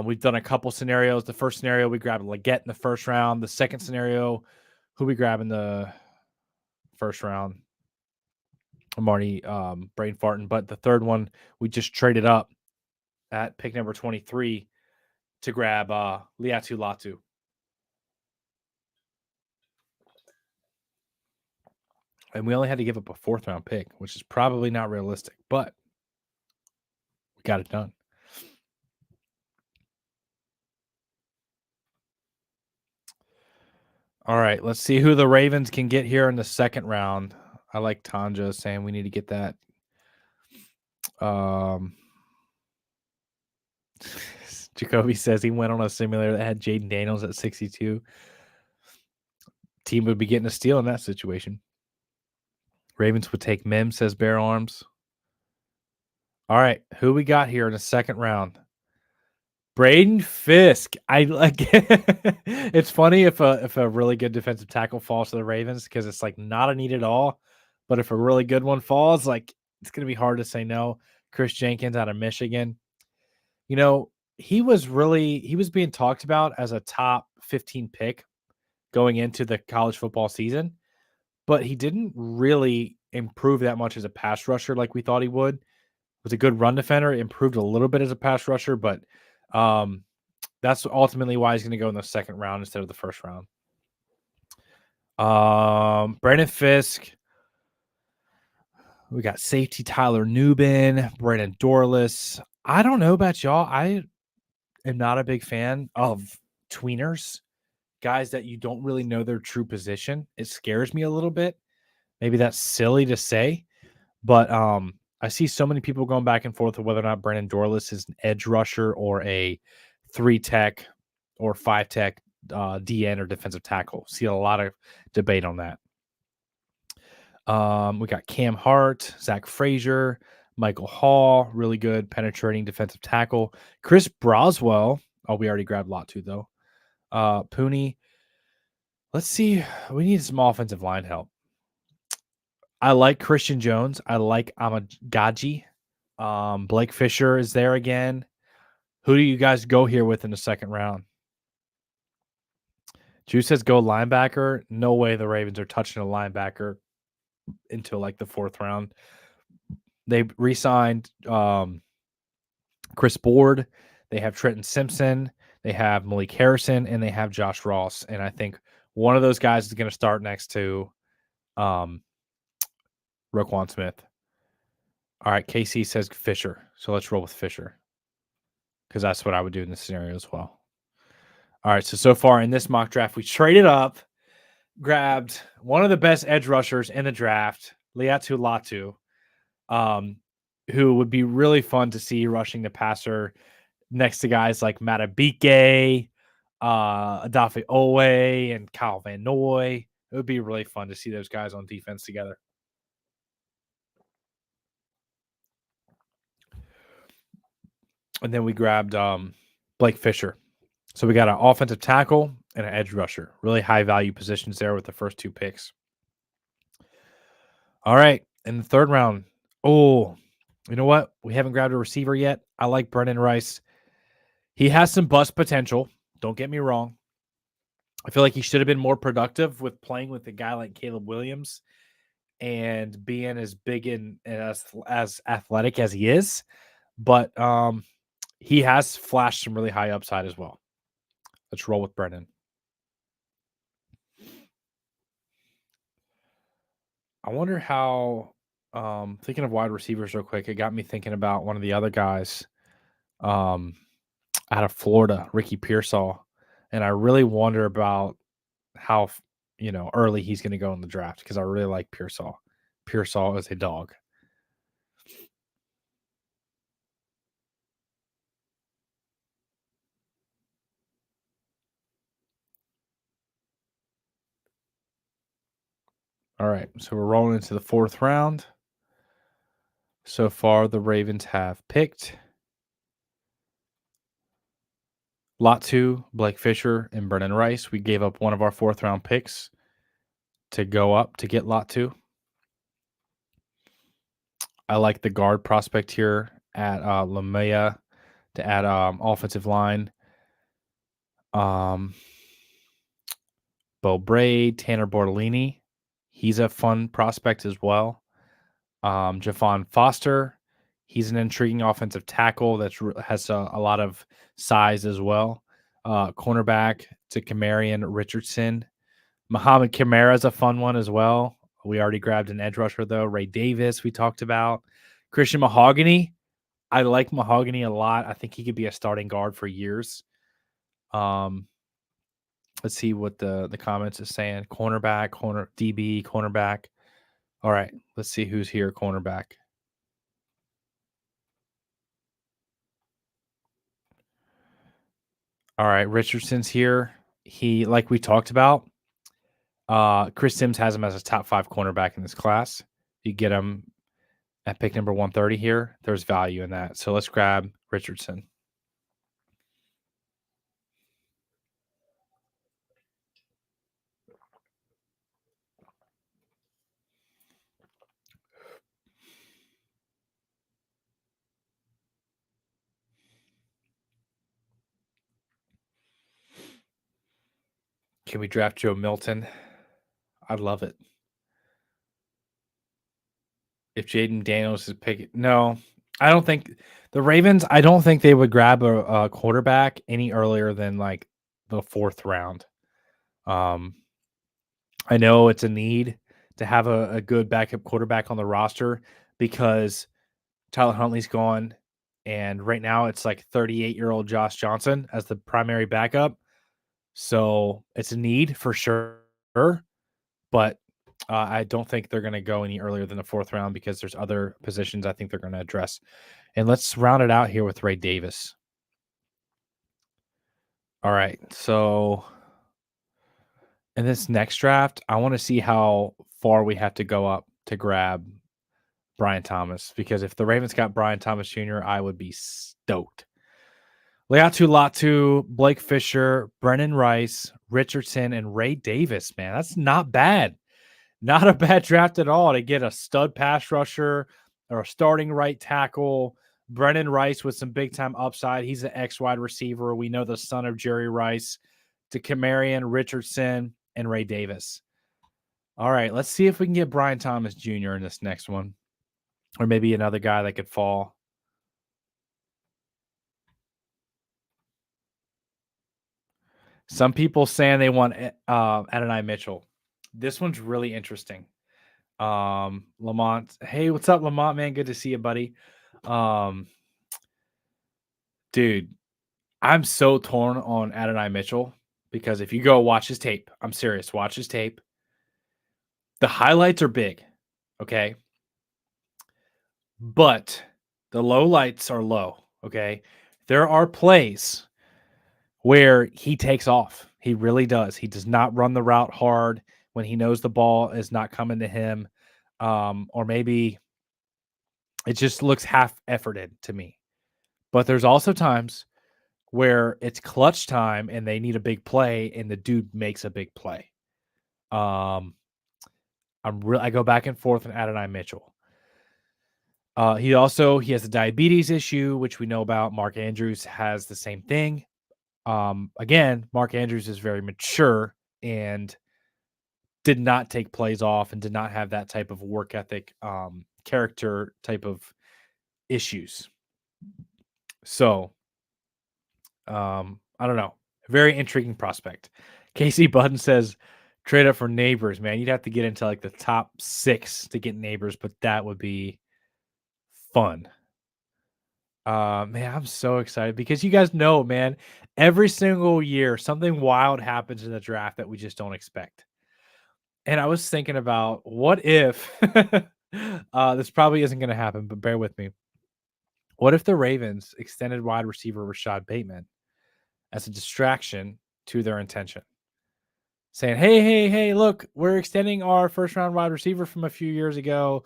we've done a couple scenarios. The first scenario, we grabbed Leggett in the first round. The second scenario, who we grab in the first round? I'm already brain farting. But the third one, we just traded up at pick number 23 to grab Liatu Latu. And we only had to give up a 4th round pick, which is probably not realistic, but we got it done. All right, let's see who the Ravens can get here in the second round. I like Tanja saying we need to get that. Jacoby says he went on a simulator that had Jaden Daniels at 62. team would be getting a steal in that situation. Ravens would take Mims, says Bear Arms. All right, who we got here in the second round? Braden Fisk. I like it's funny if a really good defensive tackle falls to the Ravens because it's like not a need at all. But if a really good one falls, like it's gonna be hard to say no. Chris Jenkins out of Michigan. You know, he was being talked about as a top 15 pick going into the college football season, but he didn't really improve that much as a pass rusher like we thought he would. Was a good run defender, improved a little bit as a pass rusher, but that's ultimately why he's going to go in the second round instead of the first round. Brandon Fisk. We got safety Tyler Nubin, Brandon Dorless. I don't know about y'all. I am not a big fan of tweeners, guys that you don't really know their true position. It scares me a little bit. Maybe that's silly to say, but I see so many people going back and forth of whether or not Brandon Dorless is an edge rusher or a 3-tech or 5-tech DN or defensive tackle. See a lot of debate on that. We got Cam Hart, Zach Frazier, Michael Hall, really good penetrating defensive tackle. Chris Broswell. Oh, we already grabbed Latu though. Pooney. Let's see. We need some offensive line help. I like Christian Jones. I like Amagaji. Blake Fisher is there again. Who do you guys go here with in the second round? Juice says go linebacker. No way the Ravens are touching a linebacker until like the fourth round. They re-signed Chris Board. They have Trenton Simpson. They have Malik Harrison, and they have Josh Ross. And I think one of those guys is going to start next to Roquan Smith. All right, KC says Fisher. So let's roll with Fisher because that's what I would do in this scenario as well. All right, so far in this mock draft, we traded up, grabbed one of the best edge rushers in the draft, Liatu Latu, who would be really fun to see rushing the passer next to guys like Matabike, Adafe Owe, and Kyle Van Noy. It would be really fun to see those guys on defense together. And then we grabbed Blake Fisher. So we got an offensive tackle and an edge rusher. Really high value positions there with the first two picks. All right. In the third round, you know what? We haven't grabbed a receiver yet. I like Brendan Rice. He has some bust potential. Don't get me wrong. I feel like he should have been more productive with playing with a guy like Caleb Williams and being as big and as athletic as he is. But he has flashed some really high upside as well. Let's roll with Brendan. I wonder how, thinking of wide receivers real quick, it got me thinking about one of the other guys out of Florida, Ricky Pearsall. And I really wonder about how, early he's going to go in the draft because I really like Pearsall. Pearsall is a dog. All right, so we're rolling into the fourth round. So far, the Ravens have picked Latu, Blake Fisher, and Brennan Rice. We gave up one of our fourth round picks to go up to get Latu. I like the guard prospect here at Lamea to add offensive line. Bo Braid, Tanner Bortolini. He's a fun prospect as well. Javon Foster. He's an intriguing offensive tackle that has a lot of size as well. Cornerback to Kamarian Richardson. Muhammad Kamara is a fun one as well. We already grabbed an edge rusher, though. Ray Davis, we talked about. Christian Mahogany. I like Mahogany a lot. I think he could be a starting guard for years. Let's see what the comments is saying. Cornerback, DB, cornerback. All right, let's see who's here, cornerback. All right, Richardson's here. He, like we talked about, Chris Sims has him as a top 5 cornerback in this class. You get him at pick number 130 here. There's value in that. So let's grab Richardson. Can we draft Joe Milton? I'd love it. If Jaden Daniels is picking, no, I don't think the Ravens. I don't think they would grab a quarterback any earlier than like the 4th round. I know it's a need to have a good backup quarterback on the roster because Tyler Huntley's gone, and right now it's like 38-year-old Josh Johnson as the primary backup. So it's a need for sure, but I don't think they're going to go any earlier than the 4th round because there's other positions I think they're going to address. And let's round it out here with Ray Davis. All right. So in this next draft, I want to see how far we have to go up to grab Brian Thomas, because if the Ravens got Brian Thomas Jr., I would be stoked. Leatu Latu, Blake Fisher, Brennan Rice, Richardson, and Ray Davis, man. That's not bad. Not a bad draft at all to get a stud pass rusher or a starting right tackle. Brennan Rice with some big-time upside. He's an X-wide receiver. We know the son of Jerry Rice. To Camarion, Richardson, and Ray Davis. All right, let's see if we can get Brian Thomas Jr. in this next one. Or maybe another guy that could fall. Some people saying they want Adonai Mitchell. This one's really interesting. Lamont. Hey, what's up, Lamont, man? Good to see you, buddy. Dude, I'm so torn on Adonai Mitchell because if you go watch his tape, I'm serious, watch his tape. The highlights are big, okay? But the low lights are low, okay? There are plays where he takes off. He really does. He does not run the route hard when he knows the ball is not coming to him. Or maybe it just looks half-efforted to me. But there's also times where it's clutch time and they need a big play and the dude makes a big play. I go back and forth on Adonai Mitchell. He has a diabetes issue, which we know about. Mark Andrews has the same thing. Again, Mark Andrews is very mature and did not take plays off and did not have that type of work ethic, character type of issues. So, I don't know. Very intriguing prospect. Casey Budden says, trade up for Neighbors, man. You'd have to get into like the top 6 to get Neighbors, but that would be fun. Man, I'm so excited because you guys know, man, every single year something wild happens in the draft that we just don't expect. And I was thinking about what if this probably isn't going to happen, but bear with me. What if the Ravens extended wide receiver Rashod Bateman as a distraction to their intention? Saying, hey, look, we're extending our first round wide receiver from a few years ago.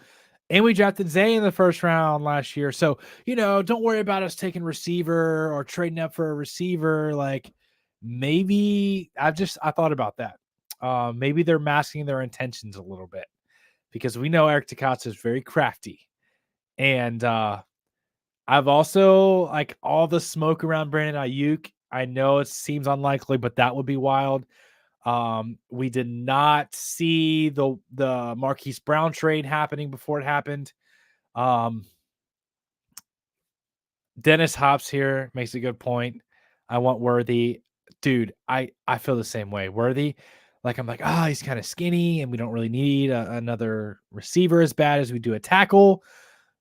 And we drafted Zay in the first round last year. So, don't worry about us taking receiver or trading up for a receiver. Like maybe I thought about that. Maybe they're masking their intentions a little bit because we know Eric Takatsu is very crafty. And I've also like all the smoke around Brandon Ayuk. I know it seems unlikely, but that would be wild. We did not see the Marquise Brown trade happening before it happened. Dennis Hops here makes a good point. I want Worthy. Dude, I feel the same way. Worthy, like I'm like, he's kind of skinny and we don't really need another receiver as bad as we do a tackle.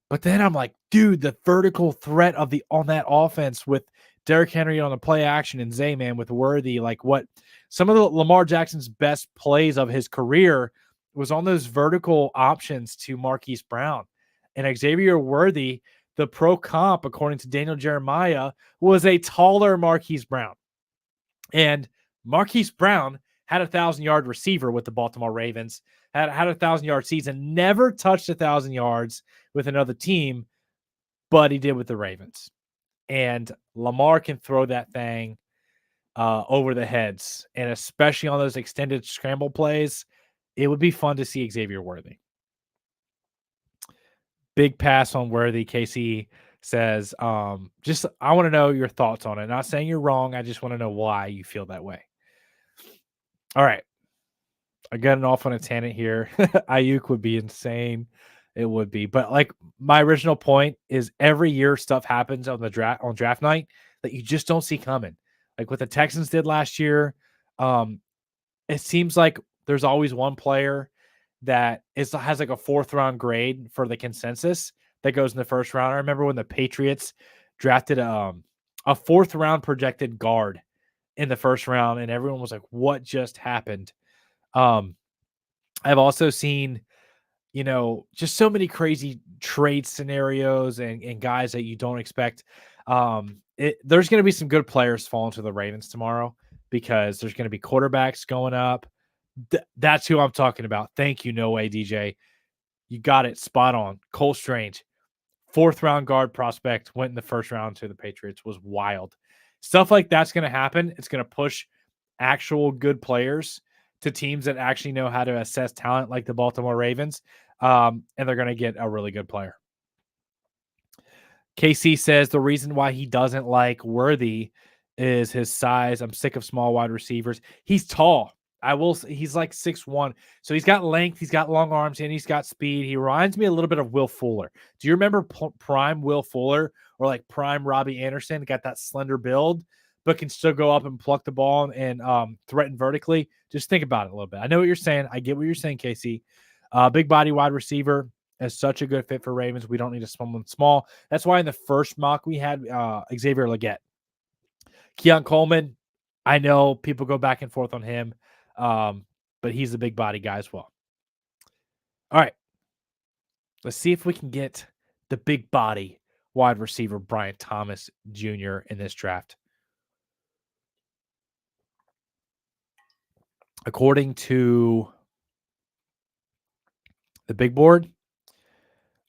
But then I'm like, dude, the vertical threat on that offense with Derrick Henry on the play action and Zay, man, with Worthy, like what some of the Lamar Jackson's best plays of his career was on those vertical options to Marquise Brown. And Xavier Worthy, the pro comp, according to Daniel Jeremiah, was a taller Marquise Brown. And Marquise Brown had a 1,000-yard receiver with the Baltimore Ravens, had a 1,000-yard season, never touched 1,000 yards with another team, but he did with the Ravens. And Lamar can throw that thing over the heads, and especially on those extended scramble plays, it would be fun to see Xavier Worthy. Big pass on Worthy. Casey says, just I want to know your thoughts on it. Not saying you're wrong. I just want to know why you feel that way. All right. I got off on a tangent here. Ayuk would be insane. It would be. But like my original point is every year stuff happens on the draft night that you just don't see coming. Like what the Texans did last year. It seems like there's always one player that has like a 4th round grade for the consensus that goes in the 1st round. I remember when the Patriots drafted a 4th round projected guard in the 1st round, and everyone was like, what just happened? I've also seen, just so many crazy trade scenarios and guys that you don't expect. There's going to be some good players falling to the Ravens tomorrow because there's going to be quarterbacks going up. That's who I'm talking about. Thank you. No way, DJ. You got it spot on. Cole Strange, 4th round guard prospect, went in the 1st round to the Patriots, was wild. Stuff like that's going to happen. It's going to push actual good players to teams that actually know how to assess talent, like the Baltimore Ravens, and they're going to get a really good player. KC says the reason why he doesn't like Worthy is his size. I'm sick of small wide receivers. He's tall. He's like 6'1", so he's got length, he's got long arms, and he's got speed. He reminds me a little bit of Will Fuller. Do you remember prime Will Fuller or like prime Robbie Anderson? Got that slender build, but can still go up and pluck the ball and threaten vertically. Just think about it a little bit. I know what you're saying. I get what you're saying, Casey. Big body wide receiver is such a good fit for Ravens. We don't need someone small. That's why in the first mock we had Xavier Legette. Keon Coleman, I know people go back and forth on him, but he's a big body guy as well. All right. Let's see if we can get the big body wide receiver Brian Thomas Jr. in this draft. According to the big board,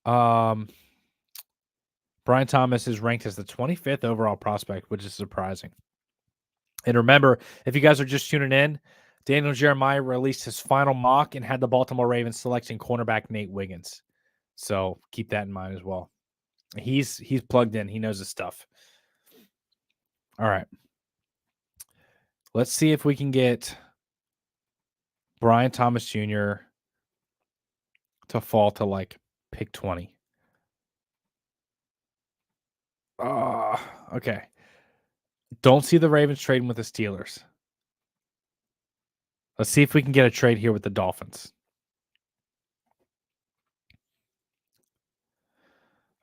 Brian Thomas is ranked as the 25th overall prospect, which is surprising. And remember, if you guys are just tuning in, Daniel Jeremiah released his final mock and had the Baltimore Ravens selecting cornerback Nate Wiggins. So keep that in mind as well. He's plugged in. He knows his stuff. All right. Let's see if we can get Brian Thomas Jr. to fall to like pick 20. Okay. Don't see the Ravens trading with the Steelers. Let's see if we can get a trade here with the Dolphins.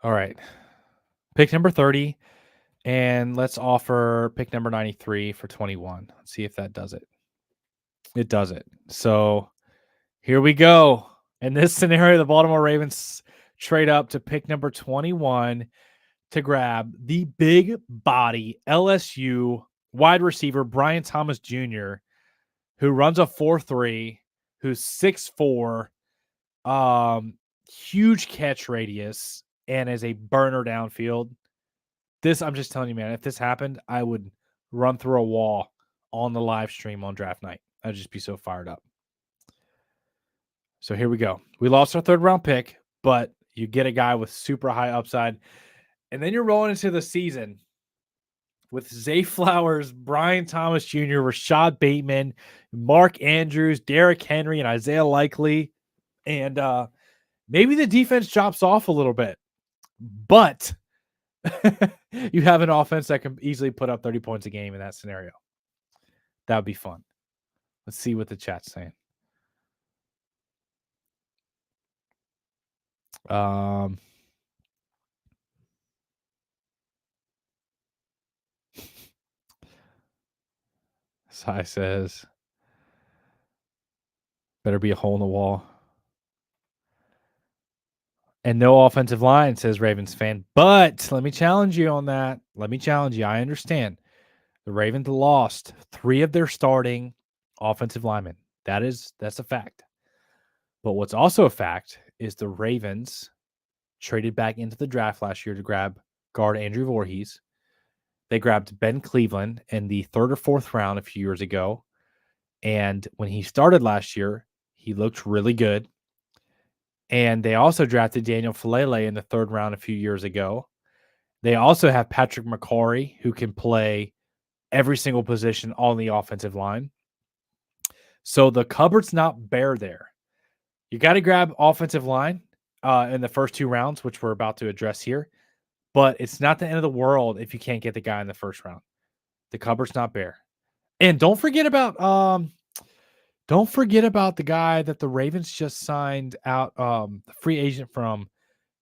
All right. Pick number 30. And let's offer pick number 93 for 21. Let's see if that does it. It does it. So here we go. In this scenario, the Baltimore Ravens trade up to pick number 21 to grab the big body LSU wide receiver Brian Thomas Jr., who runs a 4.3, who's 6'4", huge catch radius, and is a burner downfield. I'm just telling you, man, if this happened, I would run through a wall on the live stream on draft night. I'd just be so fired up. So here we go. We lost our 3rd round pick, but you get a guy with super high upside. And then you're rolling into the season with Zay Flowers, Brian Thomas Jr., Rashod Bateman, Mark Andrews, Derrick Henry, and Isaiah Likely. And maybe the defense drops off a little bit, but you have an offense that can easily put up 30 points a game in that scenario. That would be fun. Let's see what the chat's saying. Sai says, better be a hole in the wall. And no offensive line, says Ravens fan. But let me challenge you on that. Let me challenge you. I understand. The Ravens lost 3 of their starting offensive lineman. That's a fact. But what's also a fact is the Ravens traded back into the draft last year to grab guard Andrew Voorhees. They grabbed Ben Cleveland in the 3rd or 4th round a few years ago. And when he started last year, he looked really good. And they also drafted Daniel Falele in the 3rd round a few years ago. They also have Patrick McCorry, who can play every single position on the offensive line. So the cupboard's not bare there. You got to grab offensive line in the first 2 rounds, which we're about to address here. But it's not the end of the world if you can't get the guy in the 1st round. The cupboard's not bare. And don't forget about the guy that the Ravens just signed out, the free agent from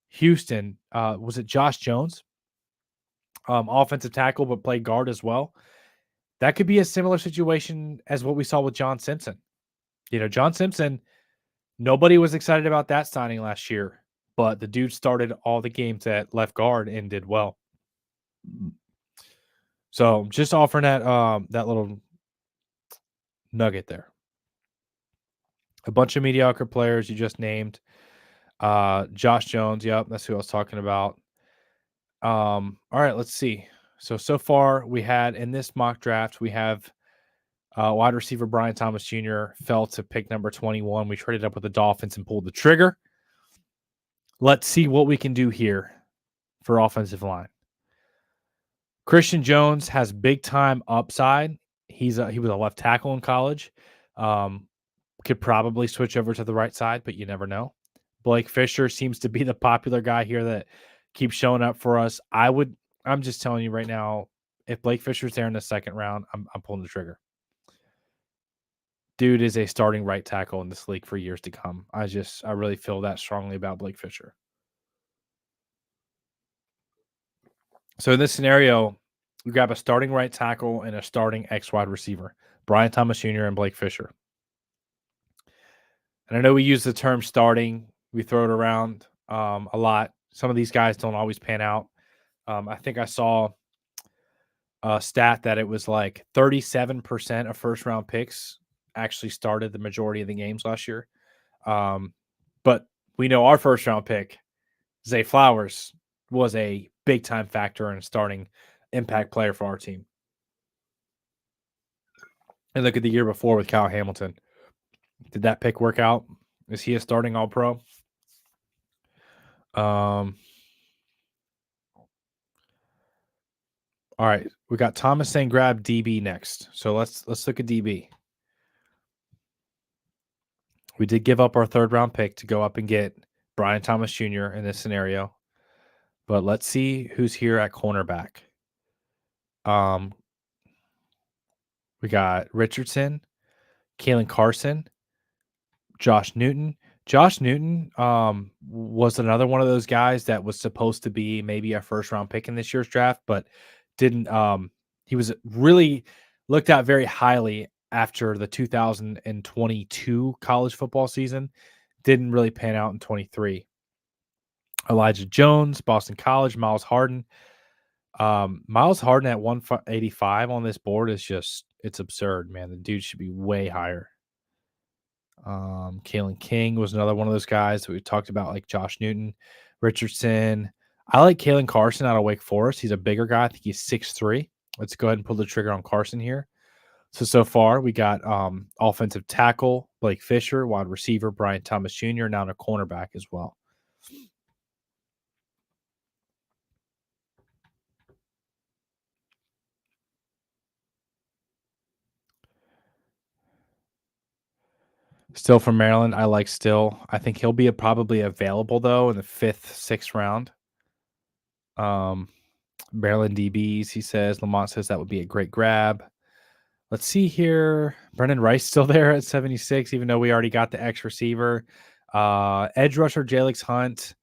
Houston. Was it Josh Jones? Offensive tackle, but played guard as well. That could be a similar situation as what we saw with John Simpson. John Simpson, nobody was excited about that signing last year, but the dude started all the games at left guard and did well. So just offering that little nugget there. A bunch of mediocre players you just named. Josh Jones, yep, that's who I was talking about. All right, let's see. So far we had in this mock draft, we have wide receiver Brian Thomas Jr. fell to pick number 21. We traded up with the Dolphins and pulled the trigger. Let's see what we can do here for offensive line. Christian Jones has big time upside. He was a left tackle in college. Could probably switch over to the right side, but you never know. Blake Fisher seems to be the popular guy here that keeps showing up for us. I'm just telling you right now, if Blake Fisher's there in the 2nd round, I'm pulling the trigger. Dude is a starting right tackle in this league for years to come. I really feel that strongly about Blake Fisher. So in this scenario, we grab a starting right tackle and a starting X wide receiver, Brian Thomas Jr. and Blake Fisher. And I know we use the term starting. We throw it around a lot. Some of these guys don't always pan out. I think I saw a stat that it was like 37% of 1st-round picks actually started the majority of the games last year. But we know our 1st-round pick, Zay Flowers, was a big-time factor in starting impact player for our team. And look at the year before with Kyle Hamilton. Did that pick work out? Is he a starting All-Pro? All right, we got Thomas saying grab DB next. So let's look at DB. We did give up our 3rd-round pick to go up and get Brian Thomas Jr. in this scenario. But let's see who's here at cornerback. We got Richardson, Kalen Carson, Josh Newton. Josh Newton was another one of those guys that was supposed to be maybe a 1st-round pick in this year's draft, but didn't. He was really looked at very highly after the 2022 college football season. Didn't really pan out in 23. Elijah Jones, Boston College, Miles Harden. Miles Harden at 185 on this board is it's absurd, man. The dude should be way higher. Kalen King was another one of those guys that we talked about, like Josh Newton, Richardson. I like Kalen Carson out of Wake Forest. He's a bigger guy. I think he's 6'3". Let's go ahead and pull the trigger on Carson here. So far we got offensive tackle Blake Fisher, wide receiver Brian Thomas Jr., now a cornerback as well. Still from Maryland. I like Still. I think he'll be probably available though in the 5th, 6th round. Maryland DBs, he says. Lamont says that would be a great grab. Let's see here. Brendan Rice still there at 76, even though we already got the X receiver. Edge rusher Jalix Hunt.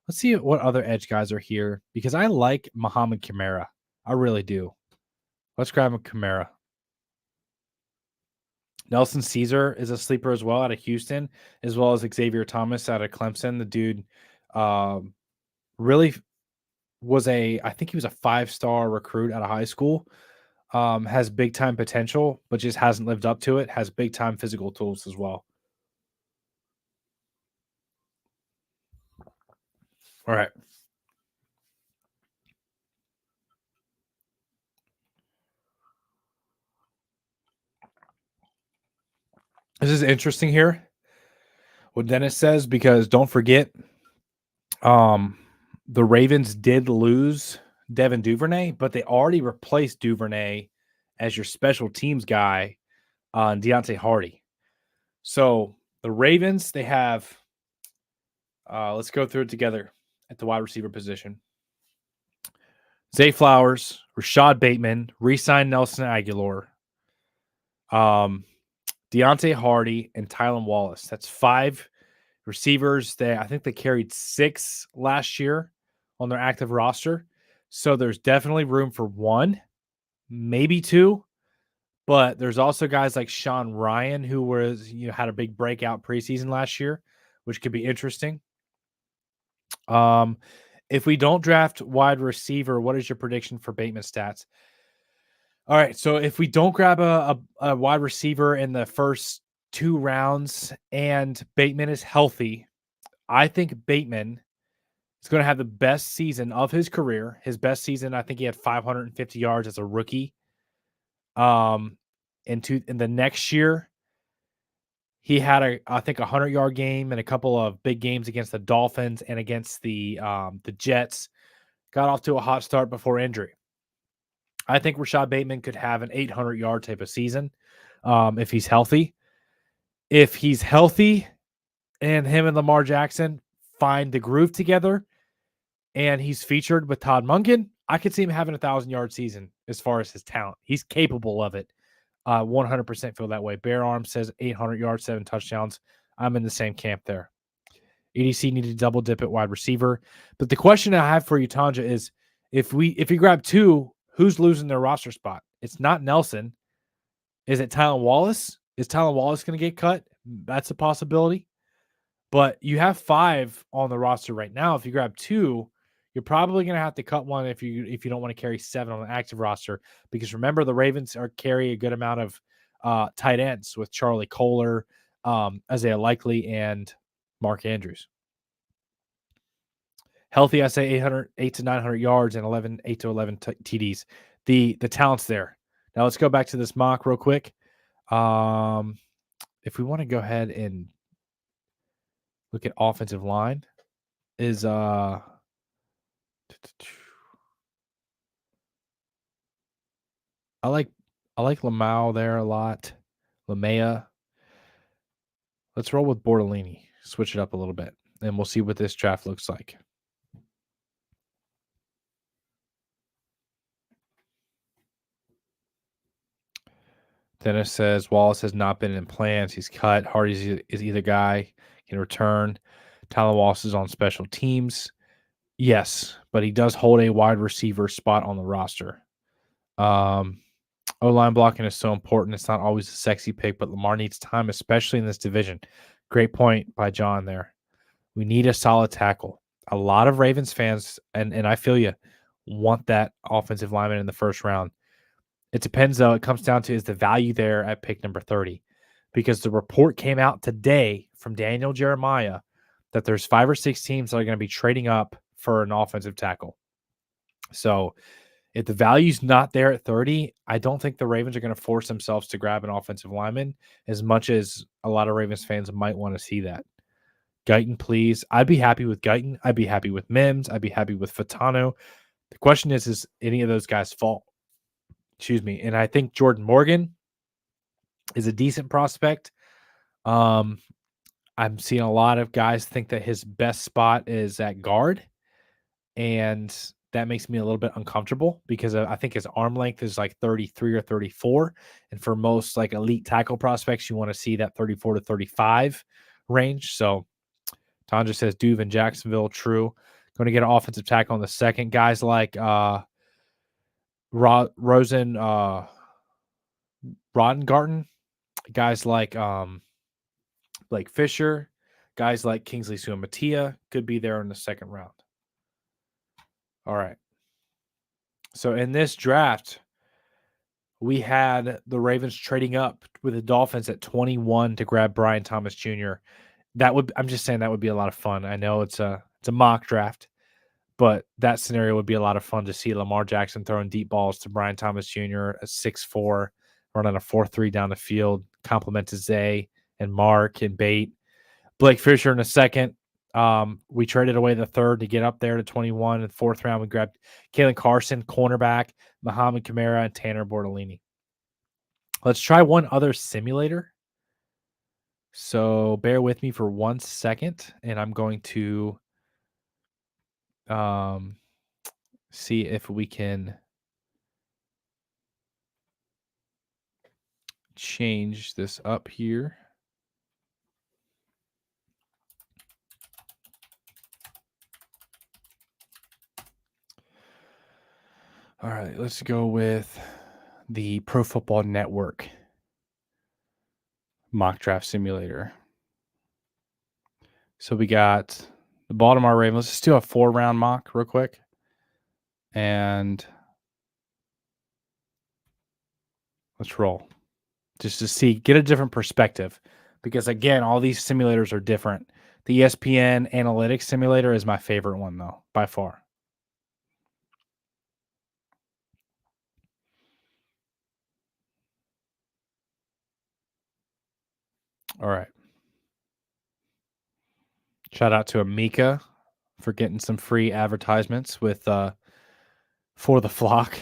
Let's see what other edge guys are here because I like Muhammad Kamara. I really do. Let's grab a Kamara. Nelson Caesar is a sleeper as well out of Houston, as well as Xavier Thomas out of Clemson. The dude really was I think he was a 5-star recruit out of high school. has big time potential, but just hasn't lived up to it. Has big time physical tools as well. All right. This is interesting here, what Dennis says, because don't forget, the Ravens did lose Devin Duvernay, but they already replaced Duvernay as your special teams guy on Deontay Hardy. So the Ravens, they have, let's go through it together at the wide receiver position. Zay Flowers, Rashod Bateman, re-signed Nelson Aguilar, Deontay Hardy, and Tylan Wallace. That's 5 receivers that I think they carried 6 last year on their active roster. So there's definitely room for 1, maybe 2. But there's also guys like Sean Ryan, who was had a big breakout preseason last year, which could be interesting. If we don't draft wide receiver, what is your prediction for Bateman stats? All right, so if we don't grab a wide receiver in the first 2 rounds and Bateman is healthy, I think Bateman is going to have the best season of his career. His best season, I think he had 550 yards as a rookie. In the next year, he had I think 100-yard game and a couple of big games against the Dolphins and against the Jets. Got off to a hot start before injury. I think Rashod Bateman could have an 800-yard type of season if he's healthy. If he's healthy and him and Lamar Jackson find the groove together and he's featured with Todd Monken, I could see him having a 1,000-yard season as far as his talent. He's capable of it. 100% feel that way. Bear Arms says 800 yards, 7 touchdowns. I'm in the same camp there. EDC needed to double dip at wide receiver. But the question I have for you, Tanja, is if you grab 2, who's losing their roster spot? It's not Nelson. Is it Tylan Wallace? Is Tylan Wallace going to get cut? That's a possibility. But you have 5 on the roster right now. If you grab 2, you're probably going to have to cut one if you don't want to carry 7 on the active roster. Because remember, the Ravens carry a good amount of tight ends with Charlie Kohler, Isaiah Likely, and Mark Andrews. Healthy, I say 8 to 900 yards and 8 to 11 TDs. The talent's there. Now let's go back to this mock real quick. If we want to go ahead and look at offensive line, is I like Lamau there a lot. Lamea. Let's roll with Bortolini. Switch it up a little bit, and we'll see what this draft looks like. Dennis says Wallace has not been in plans. He's cut. Hardy is either guy can return. Tylan Wallace is on special teams. Yes, but he does hold a wide receiver spot on the roster. O-line blocking is so important. It's not always a sexy pick, but Lamar needs time, especially in this division. Great point by John there. We need a solid tackle. A lot of Ravens fans, and I feel you, want that offensive lineman in the first round. It depends, though. It comes down to, is the value there at pick number 30? Because the report came out today from Daniel Jeremiah that there's 5 or 6 teams that are going to be trading up for an offensive tackle. So if the value's not there at 30, I don't think the Ravens are going to force themselves to grab an offensive lineman as much as a lot of Ravens fans might want to see that. Guyton, please. I'd be happy with Guyton. I'd be happy with Mims. I'd be happy with Fatano. The question is any of those guys fall? Excuse me. And I think Jordan Morgan is a decent prospect. I'm seeing a lot of guys think that his best spot is at guard. And that makes me a little bit uncomfortable because I think his arm length is like 33 or 34. And for most like elite tackle prospects, you want to see that 34 to 35 range. So Tanja says Duve in Jacksonville. True. Going to get an offensive tackle on the second. Guys like Rosengarten, guys like Blake Fisher, guys like Kingsley Suamatia could be there in the second round. All right. So in this draft, we had the Ravens trading up with the Dolphins at 21 to grab Brian Thomas Jr. I'm just saying that would be a lot of fun. I know it's a mock draft, but that scenario would be a lot of fun to see Lamar Jackson throwing deep balls to Brian Thomas Jr., a 6'4", running a 4.3 down the field, compliment to Zay and Mark and Bate. Blake Fisher in a second. We traded away the third to get up there to 21. In the fourth round, we grabbed Kalen Carson, cornerback, Muhammad Kamara, and Tanner Bortolini. Let's try one other simulator. So bear with me for 1 second, and I'm going to see if we can change this up here. All right, let's go with the Pro Football Network mock draft simulator. So we got the Baltimore Ravens. Let's just do a 4-round mock real quick. And let's roll. Just to see, get a different perspective. Because again, all these simulators are different. The ESPN Analytics simulator is my favorite one, though, by far. All right. Shout out to Amika for getting some free advertisements with For the Flock.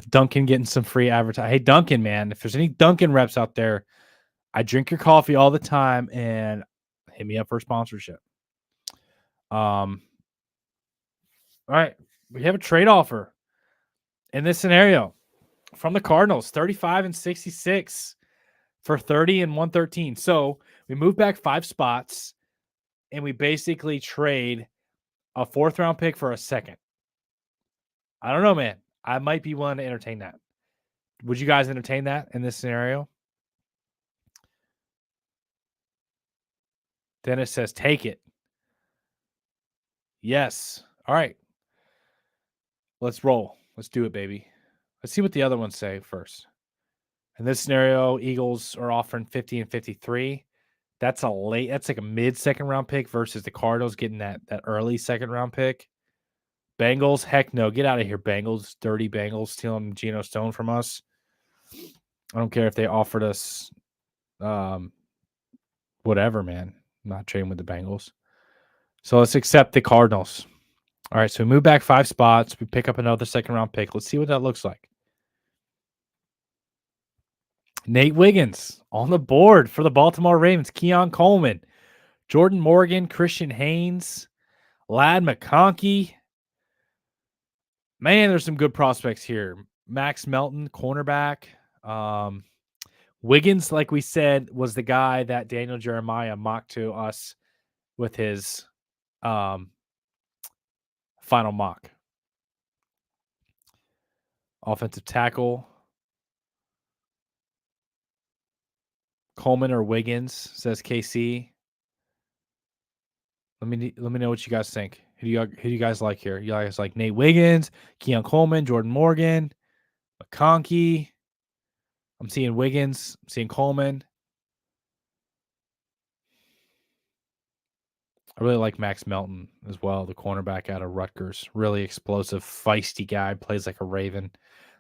Duncan getting some free advertising. Hey, Duncan, man, if there's any Duncan reps out there, I drink your coffee all the time and hit me up for a sponsorship. All right. We have a trade offer in this scenario from the Cardinals, 35 and 66 for 30 and 113. So we move back 5 spots and we basically trade a 4th round pick for a 2nd. I don't know, man. I might be willing to entertain that. Would you guys entertain that in this scenario? Dennis says, take it. Yes. All right. Let's roll. Let's do it, baby. Let's see what the other ones say first. In this scenario, Eagles are offering 50 and 53. That's like a mid-second round pick versus the Cardinals getting that early second round pick. Bengals, heck no. Get out of here, Bengals. Dirty Bengals stealing Geno Stone from us. I don't care if they offered us whatever, man. I'm not trading with the Bengals. So let's accept the Cardinals. All right, so we move back 5 spots. We pick up another second-round pick. Let's see what that looks like. Nate Wiggins on the board for the Baltimore Ravens. Keon Coleman, Jordan Morgan, Christian Haynes, Ladd McConkey. Man, there's some good prospects here. Max Melton, cornerback. Wiggins, like we said, was the guy that Daniel Jeremiah mocked to us with his final mock. Offensive tackle. Coleman or Wiggins, says KC. Let me know what you guys think. Who do you guys like here? You guys like Nate Wiggins, Keon Coleman, Jordan Morgan, McConkey. I'm seeing Wiggins. I'm seeing Coleman. I really like Max Melton as well, the cornerback out of Rutgers. Really explosive, feisty guy, plays like a Raven.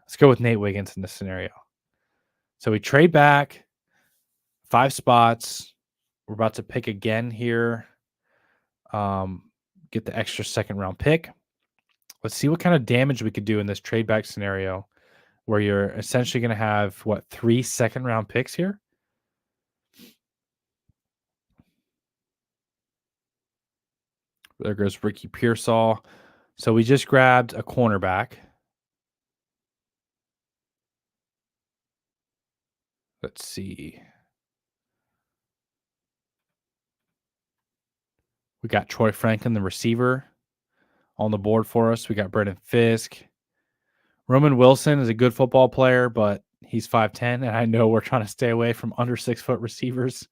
Let's go with Nate Wiggins in this scenario. So we trade back 5 spots. We're about to pick again here. Get the extra second-round pick. Let's see what kind of damage we could do in this trade back scenario where you're essentially going to have, 3 second-round picks here? There goes Ricky Pearsall. So we just grabbed a cornerback. Let's see. We got Troy Franklin, the receiver, on the board for us. We got Brendan Fisk. Roman Wilson is a good football player, but he's 5'10", and I know we're trying to stay away from under 6-foot receivers.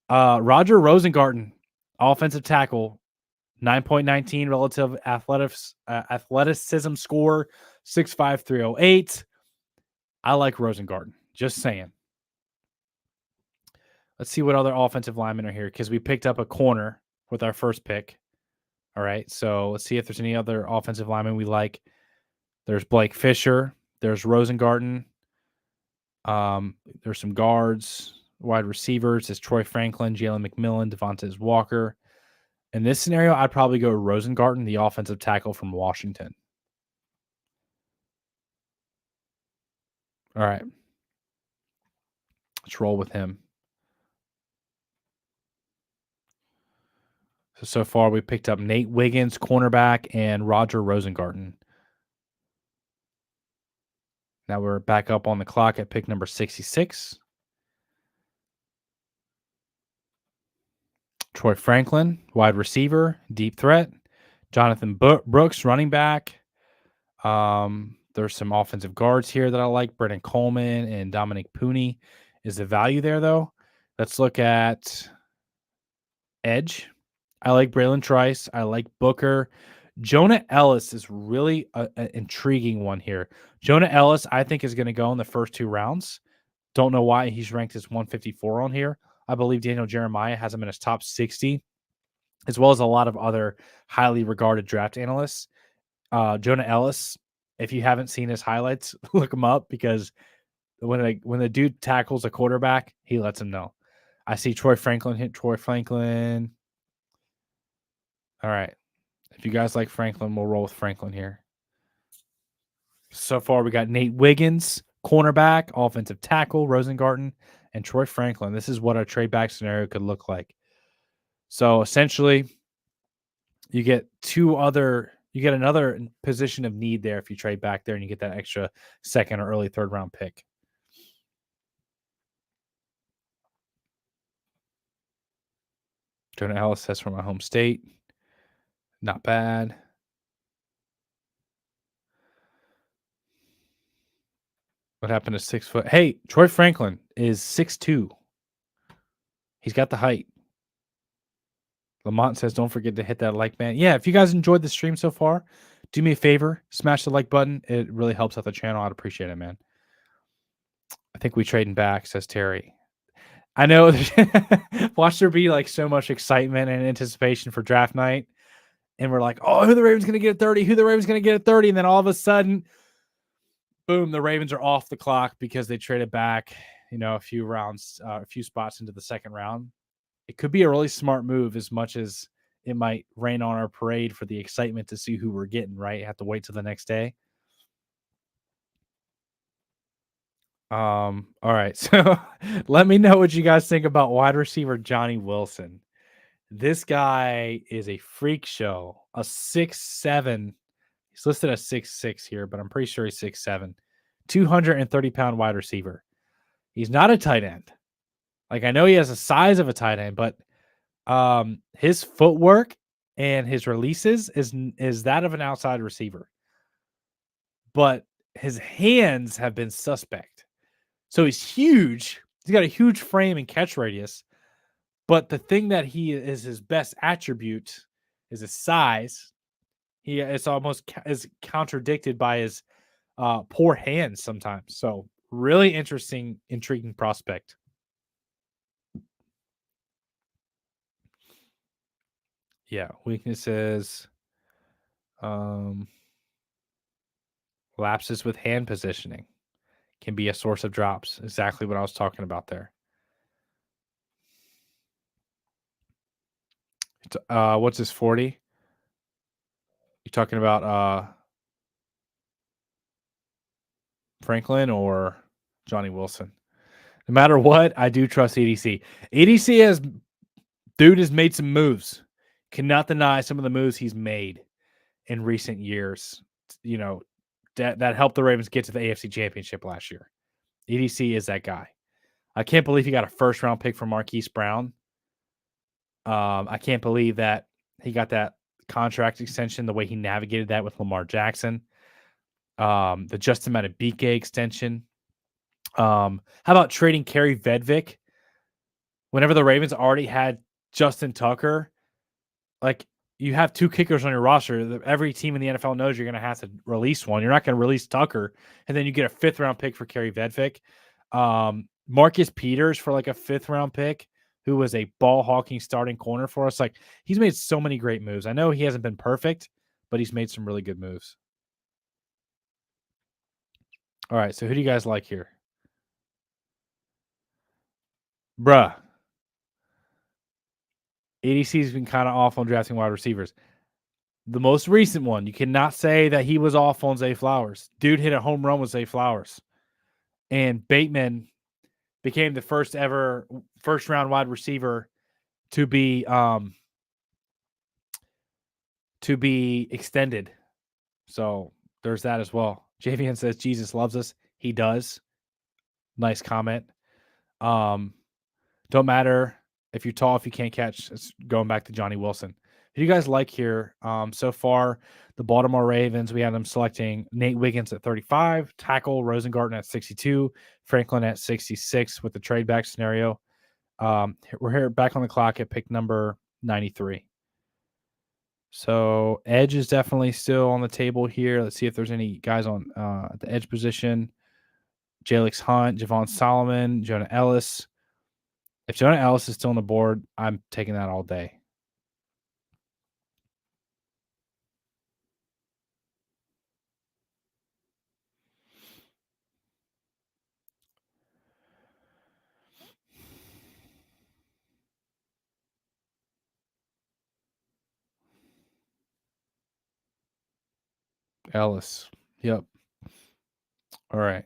Roger Rosengarten, offensive tackle, 9.19 relative athleticism score, 6'5", 308. I like Rosengarten. Just saying. Let's see what other offensive linemen are here because we picked up a corner with our first pick. All right. So let's see if there's any other offensive linemen we like. There's Blake Fisher. There's Rosengarten. There's some guards, wide receivers. It's Troy Franklin, Jalen McMillan, Devontae Walker. In this scenario, I'd probably go Rosengarten, the offensive tackle from Washington. All right. Let's roll with him. So far, we picked up Nate Wiggins, cornerback, and Roger Rosengarten. Now we're back up on the clock at pick number 66. Troy Franklin, wide receiver, deep threat. Jonathan Brooks, running back. There's some offensive guards here that I like. Brennan Coleman and Dominic Pooney. Is the value there, though? Let's look at edge. I like Braylon Trice. I like Booker. Jonah Ellis is really an intriguing one here. Jonah Ellis, I think, is going to go in the first 2 rounds. Don't know why he's ranked as 154 on here. I believe Daniel Jeremiah has him in his top 60, as well as a lot of other highly regarded draft analysts. Jonah Ellis, if you haven't seen his highlights, look him up because when the dude tackles a quarterback, he lets him know. I see Troy Franklin hit Troy Franklin. All right. If you guys like Franklin, we'll roll with Franklin here. So far, we got Nate Wiggins, cornerback, offensive tackle, Rosengarten, and Troy Franklin. This is what our trade back scenario could look like. So essentially, you get another position of need there if you trade back there and you get that extra second or early third round pick. Jonah Ellis says from my home state. Not bad. What happened to 6 foot? Hey, Troy Franklin is 6'2". He's got the height. Lamont says, don't forget to hit that like button. Yeah, if you guys enjoyed the stream so far, do me a favor, smash the like button. It really helps out the channel. I'd appreciate it, man. I think we trading back, says Terry. I know. Watch there be like so much excitement and anticipation for draft night. And we're like, oh, who the Ravens going to get at 30? Who the Ravens going to get at 30? And then all of a sudden, boom, the Ravens are off the clock because they traded back, a few rounds, a few spots into the second round. It could be a really smart move as much as it might rain on our parade for the excitement to see who we're getting, right? You have to wait till the next day. All right. So let me know what you guys think about wide receiver Johnny Wilson. This guy is a freak show, a 6'7". He's listed as 6'6" here, but I'm pretty sure he's 6'7", 230-pound wide receiver. He's not a tight end. Like, I know he has the size of a tight end, but his footwork and his releases is that of an outside receiver. But his hands have been suspect. So he's huge. He's got a huge frame and catch radius. But the thing that he is his best attribute is his size. It's almost is contradicted by his poor hands sometimes. So really intriguing prospect. Yeah, weaknesses. Lapses with hand positioning can be a source of drops. Exactly what I was talking about there. What's his 40? You talking about Franklin or Johnny Wilson? No matter what, I do trust EDC. EDC has made some moves. Cannot deny some of the moves he's made in recent years. That helped the Ravens get to the AFC Championship last year. EDC is that guy. I can't believe he got a first-round pick from Marquise Brown. I can't believe that he got that contract extension, the way he navigated that with Lamar Jackson. The Justin Madubuike extension. How about trading Kerry Vedvik whenever the Ravens already had Justin Tucker? Like, you have 2 kickers on your roster. Every team in the NFL knows you're going to have to release one. You're not going to release Tucker, and then you get a 5th-round pick for Kerry Vedvik. Marcus Peters for like a 5th-round pick, who was a ball-hawking starting corner for us. Like, he's made so many great moves. I know he hasn't been perfect, but he's made some really good moves. All right, so who do you guys like here? Bruh. ADC's been kind of off on drafting wide receivers. The most recent one, you cannot say that he was off on Zay Flowers. Dude hit a home run with Zay Flowers. And Bateman became the first ever first-round wide receiver to be extended. So there's that as well. JVN says Jesus loves us. He does. Nice comment. Don't matter if you're tall, if you can't catch. It's going back to Johnny Wilson. Who do you guys like here? So far, the Baltimore Ravens, we have them selecting Nate Wiggins at 35, tackle Rosengarten at 62, Franklin at 66 with the trade back scenario. We're here back on the clock at pick number 93. So edge is definitely still on the table here. Let's see if there's any guys on the edge position. Jalix Hunt, Javon Solomon, Jonah Ellis. If Jonah Ellis is still on the board, I'm taking that all day. Ellis. Yep. All right.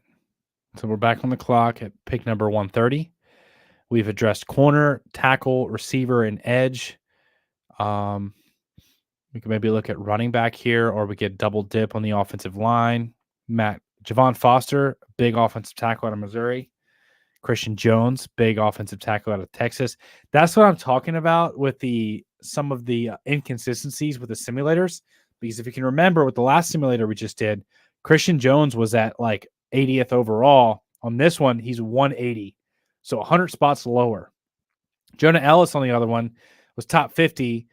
So we're back on the clock at pick number 130. We've addressed corner, tackle, receiver, and edge. We can maybe look at running back here, or we get double dip on the offensive line. Javon Foster, big offensive tackle out of Missouri. Christian Jones, big offensive tackle out of Texas. That's what I'm talking about with some of the inconsistencies with the simulators. Because if you can remember with the last simulator we just did, Christian Jones was at like 80th overall. On this one, he's 180. So 100 spots lower. Jonah Ellis on the other one was top 50.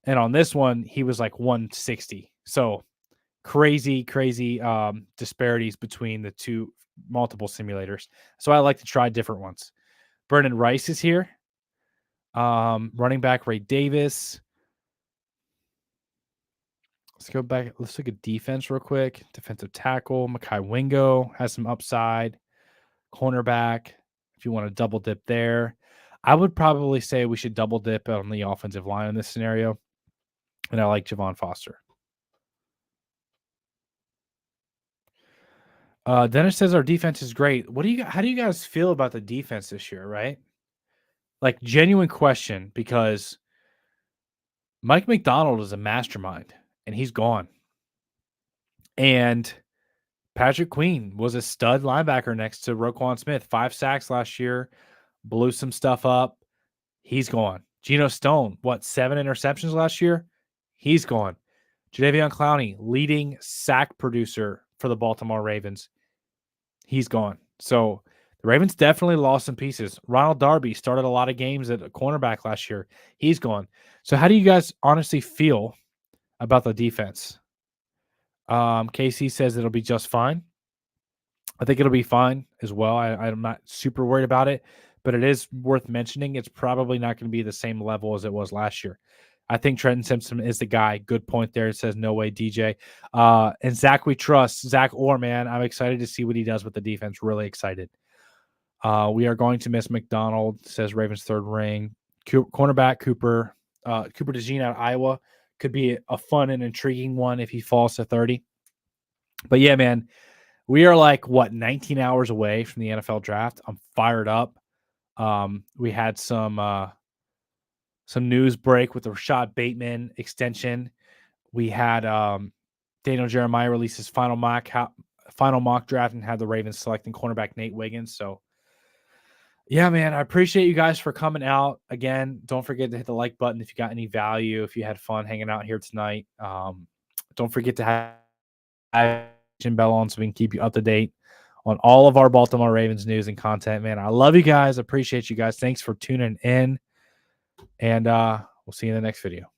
And on this one, he was like 160. So crazy disparities between the two multiple simulators. So I like to try different ones. Brendan Rice is here. Running back Ray Davis. Let's go back. Let's look at defense real quick. Defensive tackle, Mekhi Wingo has some upside. Cornerback, if you want to double dip there. I would probably say we should double dip on the offensive line in this scenario. And I like Javon Foster. Dennis says our defense is great. How do you guys feel about the defense this year, right? Like, genuine question, because Mike McDonald is a mastermind and he's gone. And Patrick Queen was a stud linebacker next to Roquan Smith. 5 sacks last year, blew some stuff up. He's gone. Geno Stone, 7 interceptions last year? He's gone. Jadeveon Clowney, leading sack producer for the Baltimore Ravens. He's gone. So the Ravens definitely lost some pieces. Ronald Darby started a lot of games at a cornerback last year. He's gone. So how do you guys honestly feel about the defense? Casey says it'll be just fine. I think it'll be fine as well. I'm not super worried about it, but it is worth mentioning. It's probably not going to be the same level as it was last year. I think Trenton Simpson is the guy. Good point there. It says no way, DJ. And Zach, we trust. Zach Orr, man. I'm excited to see what he does with the defense. Really excited. We are going to miss McDonald, says Ravens third ring. Cornerback Cooper DeJean out of Iowa could be a fun and intriguing one if he falls to 30. But yeah, man, we are like 19 hours away from the NFL draft. I'm fired up. We had some news break with the Rashod Bateman extension. We had Daniel Jeremiah release his final mock draft and had the Ravens selecting cornerback Nate Wiggins. So yeah, man, I appreciate you guys for coming out. Again, don't forget to hit the like button if you got any value, if you had fun hanging out here tonight. Don't forget to have bell on so we can keep you up to date on all of our Baltimore Ravens news and content, man. I love you guys. Appreciate you guys. Thanks for tuning in. And we'll see you in the next video.